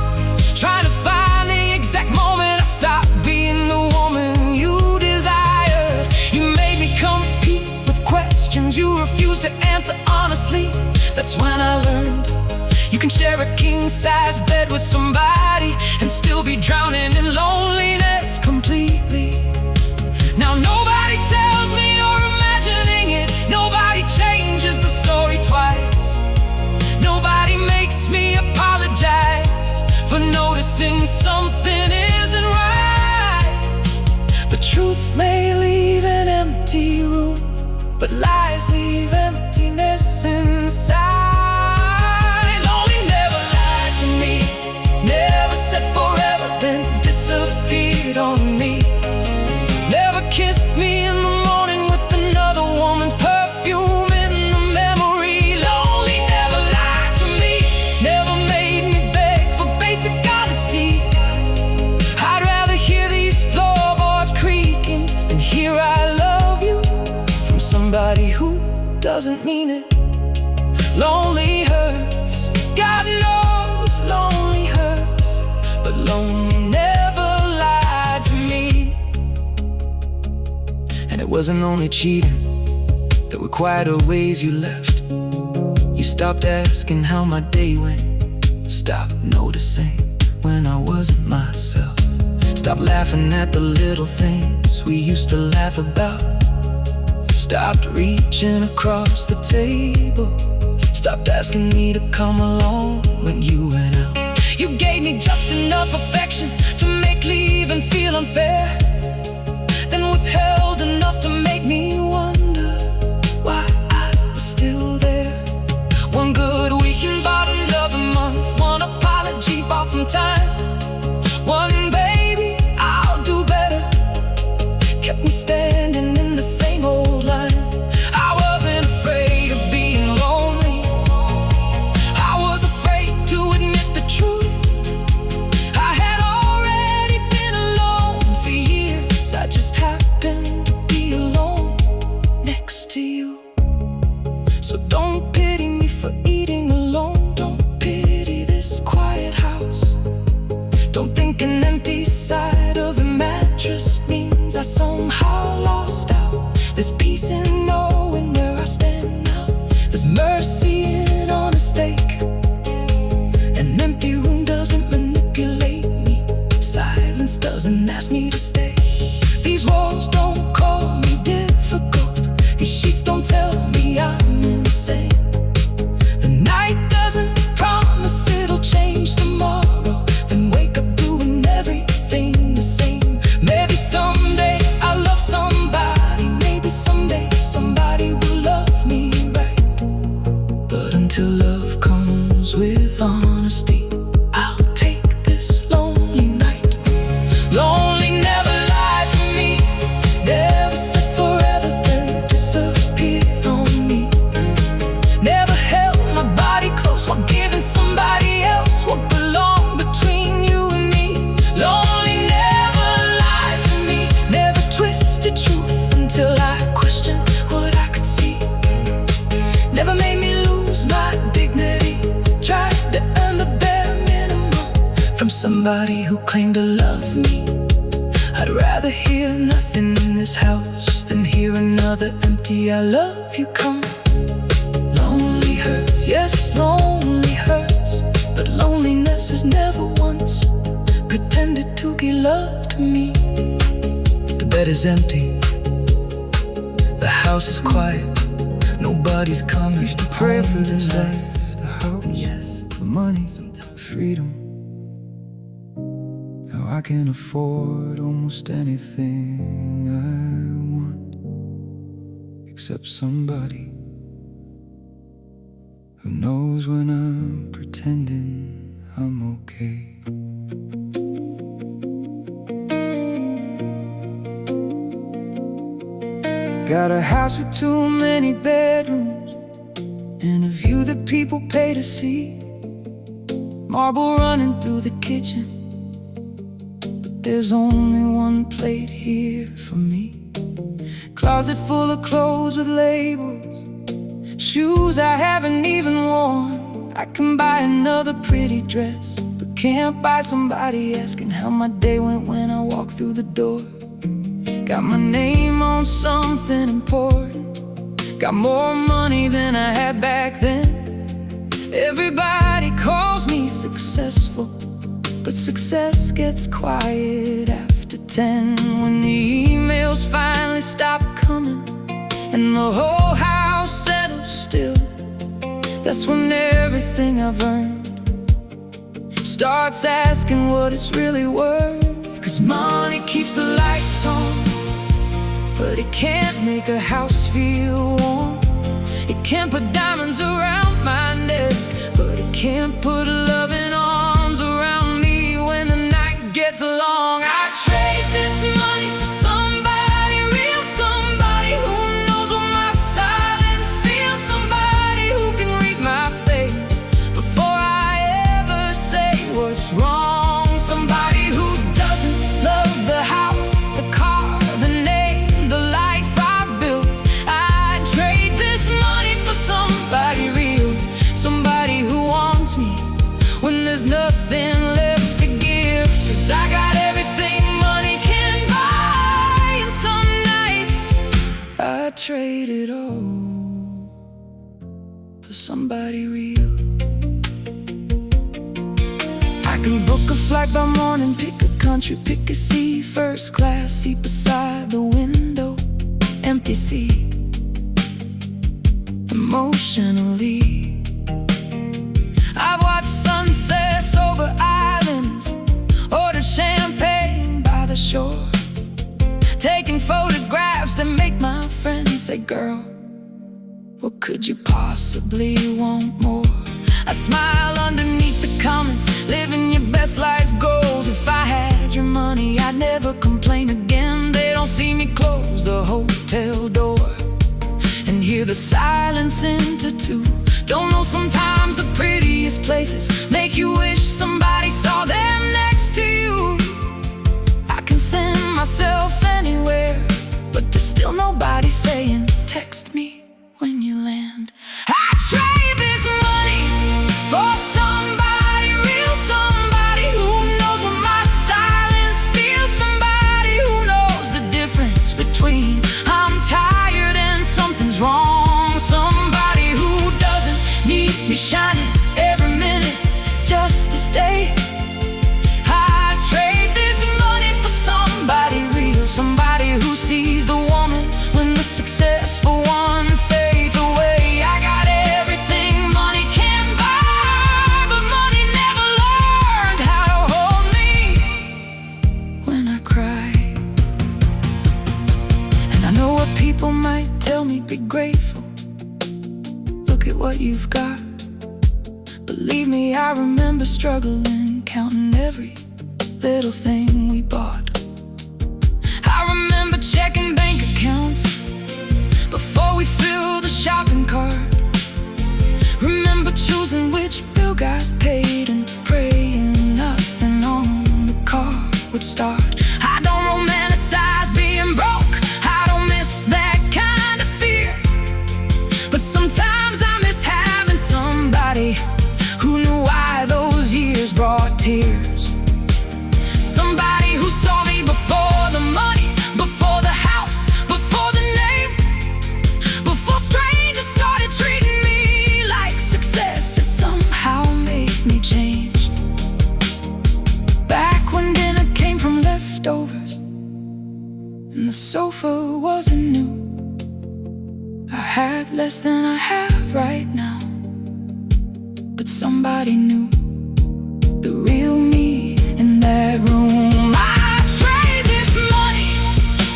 trying to find the exact moment I stopped being the woman you desired. You made me compete with questions you refused to answer honestly. That's when I learned you can share a king-size bed with somebody and still be drowning in loneliness completely. Now nobody tells me you're imagining it. Nobody changes the story twice. Nobody makes me apologize for noticing something isn't right. The truth may leave an empty room, but lies leave emptiness inside. Lonely never lied to me. Never said forever, then disappeared. doesn't mean it. Lonely hurts, God knows lonely hurts, but lonely never lied to me. And it wasn't only cheating, there were quieter ways you left. You stopped asking how my day went, stopped noticing when I wasn't myself. Stopped laughing at the little things we used to laugh about. Stopped reaching across the table. Stopped asking me to come along when you went out. You gave me just enough affection to make leaving feel unfair, then withheld enough to make me wonder why I was still there. One good weekend bought another month, one apology bought some time, one baby, I'll do better kept me standing in the same old line. I wasn't afraid of being lonely, I was afraid to admit the truth. I had already been alone for years, I just happened to be alone next to you. So don't pity me for eating alone, don't pity this quiet house. Don't think an empty side of the mattress means I somehow lost out. There's peace in knowing where I stand now. There's mercy in on a mistake. An empty room doesn't manipulate me, silence doesn't ask me to stay. These walls don't call me difficult, these sheets don't tell me I'm insane. The night doesn't promise it'll change tomorrow, then wake up doing everything the same. Maybe someday I'll love somebody, maybe someday somebody will love me right. But until love comes with honesty, I'll take this lonely night. Lonely never lied to me, never said forever then disappeared on me. Never held my body close while giving somebody else what belonged between you and me. Lonely never lied to me, never twisted truth until I questioned what I could see. Never made me lose my dignity, tried to earn the bare minimum from somebody who claimed to love me. I'd rather hear nothing in this house than hear another empty I love you come. Lonely hurts, yes, lonely hurts, but loneliness has never once pretended to be love to me. The bed is empty, the house is quiet, nobody's coming. Used to pray for this life, the house, yes, the money, the freedom. Now I can afford almost anything I want, except somebody who knows when I'm pretending I'm okay. Got a house with too many bedrooms and a view that people pay to see. Marble running through the kitchen, but there's only one plate here for me. Closet full of clothes with labels, shoes I haven't even worn. I can buy another pretty dress, but can't buy somebody asking how my day went when I walk through the door. Got my name on something important, got more money than I had back then. Everybody calls me successful, but success gets quiet after 10. When the emails finally stop coming and the whole house settles still, that's when everything I've earned starts asking what it's really worth. Cause money keeps the lights on, but it can't make a house feel warm. It can't put diamonds around my neck, but it can't put loving arms around me when the night gets long. I trade this money for somebody real, somebody who knows what my silence feels, somebody who can read my face before I ever say what's wrong, somebody who doesn't love the house, the car, the name, the life I've built. I'd trade this money trade it all for somebody real. I can book a flight by morning, pick a country, pick a seat, first class seat beside the window, empty seat. Emotionally, I've watched sunsets over islands, ordered champagne by the shore, taking photographs that make my friends say, girl, what could you possibly want more? I smile underneath the comments, living your best life goals. If I had your money, I'd never complain again. They don't see me close the hotel door and hear the silence into two. Don't know, sometimes the prettiest places make you wish somebody saw them next to you. I can send myself anywhere, but there's still nobody saying, text me when you land. I trade this money for somebody real, somebody who knows what my silence feels, somebody who knows the difference between I'm tired and something's wrong, somebody who doesn't need me shining every minute just to stay. I trade this money for somebody real, somebody who sees the woman when the successful one fades away. I got everything money can buy, but money never learned how to hold me when I cry. And I know what people might tell me, be grateful, look at what you've got. Believe me, I remember struggling, counting every little thing we bought. I remember checking bank accounts before we filled the shopping cart. Remember choosing which bill got paid and praying nothing on the car would start. I don't romanticize being broke, I don't miss that kind of fear, but sometimes I miss having somebody who knew why those years brought tears. Somebody who saw me before the money, before the house, before the name, before strangers started treating me like success. It somehow made me change. Back when dinner came from leftovers and the sofa wasn't new, I had less than I have right now, but somebody knew the real me in that room. I trade this money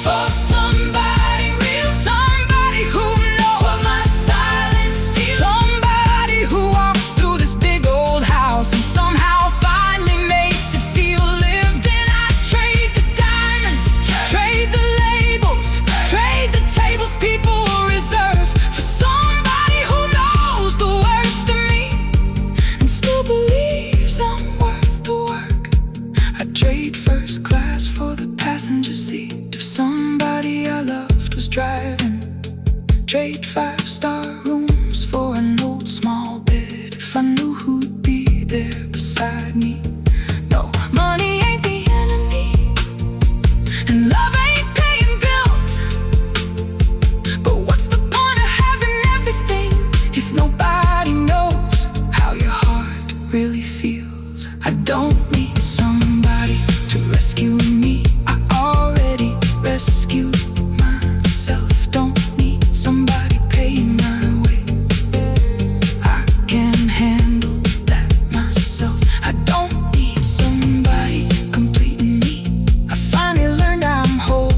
for somebody real, somebody who knows what my silence feels, somebody who walks through this big old house and somehow finally makes it feel lived in. I trade the diamonds, trade the labels, trade the tables people will reserve for somebody who knows the worst of me and still believes I'm worth the work. I trade first class for the passenger seat if somebody I loved was driving. Trade 5-star rooms for an old small bed if I knew who'd be there beside me. No, money ain't the enemy, and love ain't paying bills, but what's the point of having everything if nobody knows how your heart really feels? I don't need somebody to rescue me, I already rescued myself. Don't need somebody paying my way, I can handle that myself. I don't need somebody completing me, I finally learned I'm whole.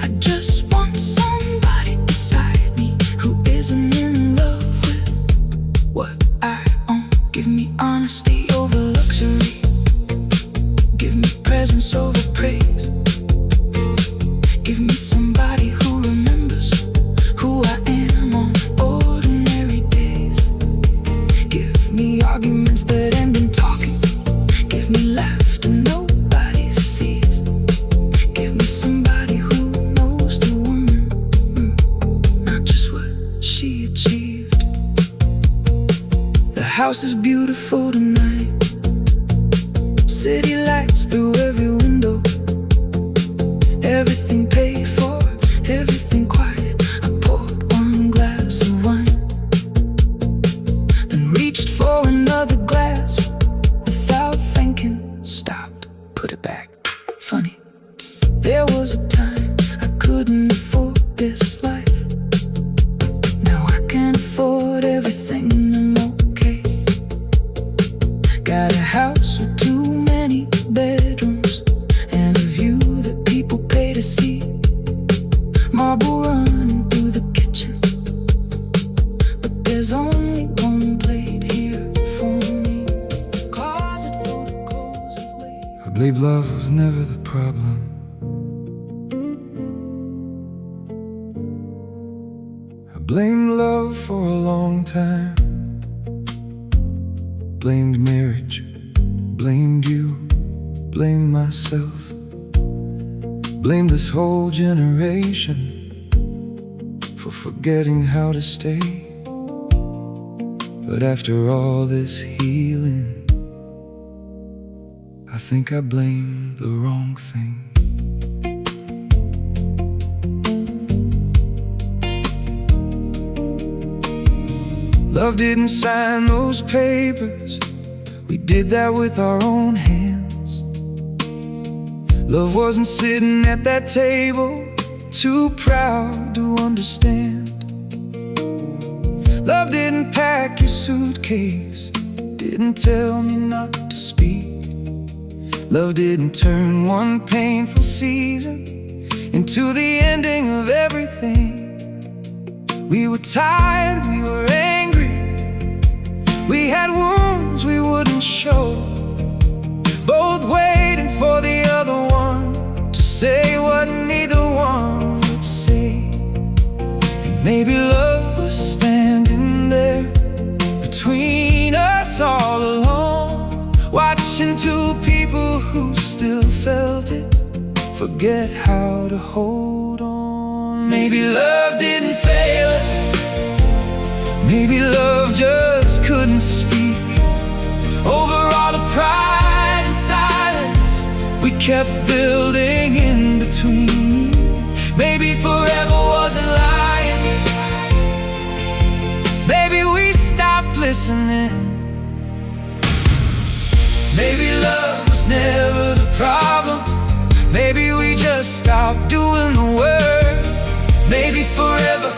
I just want somebody beside me who isn't in love with what I own. Give me honesty over luxury, give me presence over praise, give me somebody who remembers who I am on ordinary days. Give me arguments that end in talking, give me laughter nobody sees, give me somebody who knows the woman, not just what she achieved. The house is beautiful tonight, city lights through every window, everything paid for, everything marble running through the kitchen, but there's only one plate here for me. Closet full of clothes of weight. I believe love was never the problem. I blamed love for a long time. Blamed marriage, blamed you, blamed myself. Blamed this whole generation for forgetting how to stay. But after all this healing, I think I blamed the wrong thing. Love didn't sign those papers. We did that with our own hands. Love wasn't sitting at that table, too proud to understand. Love didn't pack your suitcase, didn't tell me not to speak. Love didn't turn one painful season into the ending of everything. We were tired, we were angry, we had wounds we wouldn't show, both waiting for the other one to say what neither one would say. And maybe love was standing there between us all alone, watching two people who still felt it forget how to hold on. Maybe love didn't fail us, maybe love just couldn't speak. Over all the pride and silence we kept building in between. Maybe forever wasn't lying, maybe we stopped listening. Maybe love was never the problem, maybe we just stopped doing the work. Maybe forever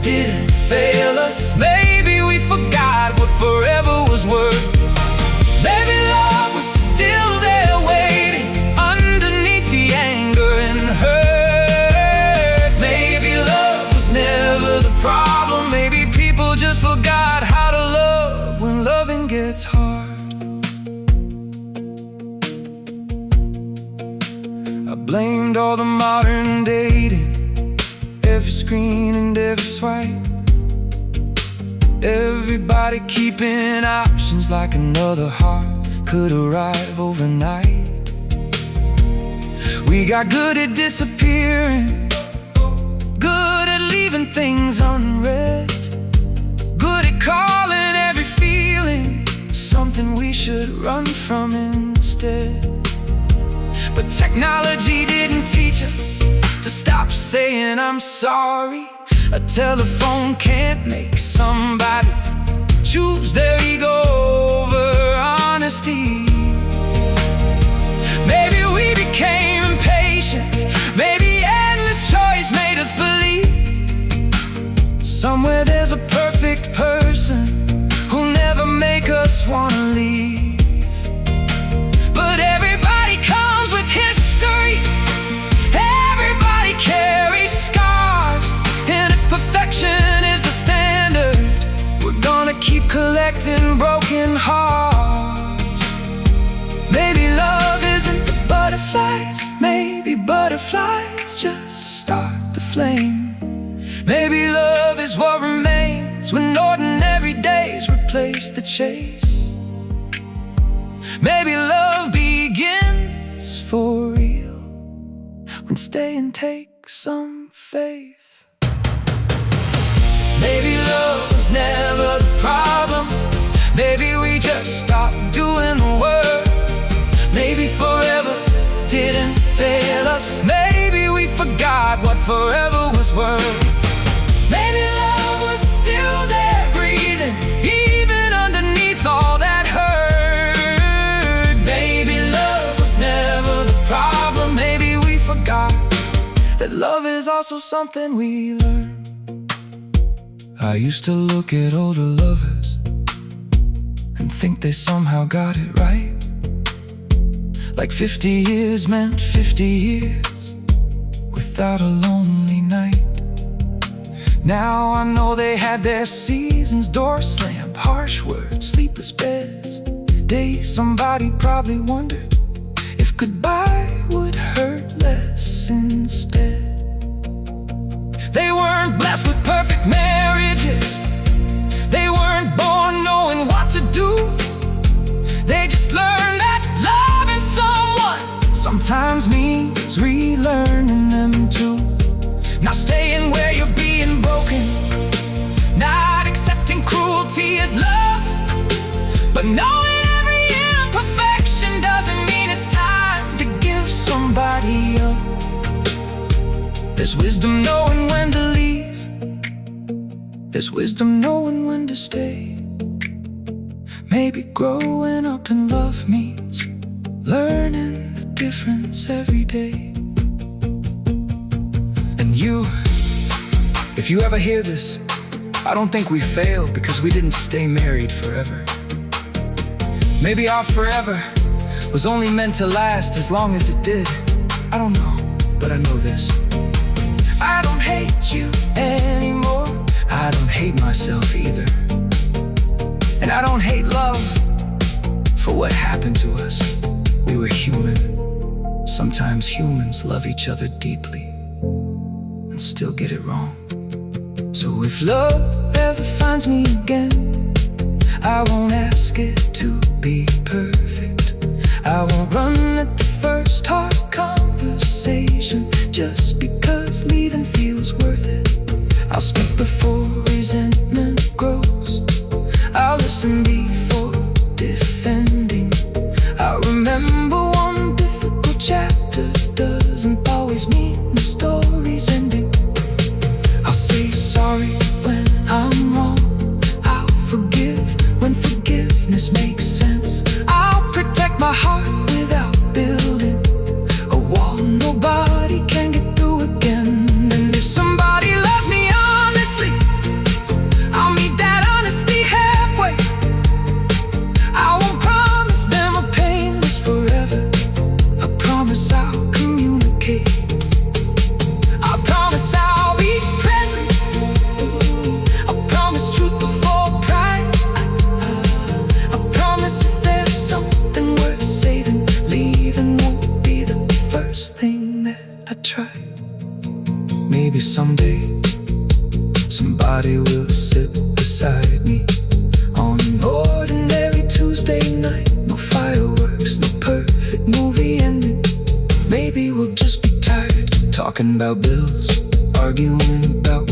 didn't fail us, maybe we forgot what forever was worth. Maybe love was still there waiting underneath the anger and hurt. Maybe love was never the problem, maybe people just forgot how to love when loving gets hard. I blamed all the modern dating, every screen and every swipe, everybody keeping options like another heart could arrive overnight. We got good at disappearing, good at leaving things unread, good at calling every feeling something we should run from instead. But technology didn't teach us to stop saying I'm sorry. A telephone can't make somebody choose their ego over honesty. Maybe we became impatient, maybe endless choice made us believe somewhere there's a perfect person who'll never make us wanna leave. But everybody comes with history, everybody carries scars, and if perfection is the standard, we're gonna keep collecting broken hearts. Maybe love isn't the butterflies, maybe butterflies just start the flame. Maybe love is what remains when ordinary days replace the chase. Maybe love begins for real when staying takes some faith. Maybe love was never the problem, maybe we just stopped doing the work. Maybe forever didn't fail us, maybe we forgot what forever was worth. Maybe love was still there breathing, even underneath all that hurt. Maybe love was never the problem, maybe we forgot that love is also something we learn. I used to look at older lovers and think they somehow got it right, like 50 years meant 50 years without a lonely night. Now I know they had their seasons, door slammed, harsh words, sleepless beds, days somebody probably wondered if goodbye would hurt less instead. They weren't blessed with perfect marriages, they weren't born knowing what to do. They just learned that loving someone sometimes means relearning them too. Not staying where you're being broken, not accepting cruelty as love, but knowing every imperfection doesn't mean it's time to give somebody up. There's wisdom knowing when to leave, there's wisdom knowing when to stay. Maybe growing up in love means learning the difference every day. And you, if you ever hear this, I don't think we failed because we didn't stay married forever. Maybe our forever was only meant to last as long as it did. I don't know, but I know this: I don't hate you anymore. I don't hate myself either. And I don't hate love for what happened to us. We were human. Sometimes humans love each other deeply and still get it wrong. So if love ever finds me again, I won't ask it to be perfect. I won't run at the first hard conversation just because leaving feels worth it. I'll speak before resentment grows, I'll listen before defending. I remember one difficult chapter doesn't always mean the story's ending. I'll say sorry when I'm wrong, I'll forgive when forgiveness makes sense. I'll protect my heart without building a wall nobody can get through again. And if somebody loves me honestly, I'll meet that honesty halfway. I won't promise them a painless forever. I promise I'll communicate. I promise I'll be present. I promise truth before pride. I promise if there's something worth saving, leaving won't be the first thing that I try. Maybe someday somebody will sit beside me on an ordinary Tuesday night. No fireworks, no perfect movie ending. Maybe we'll just be tired talking about bills, arguing about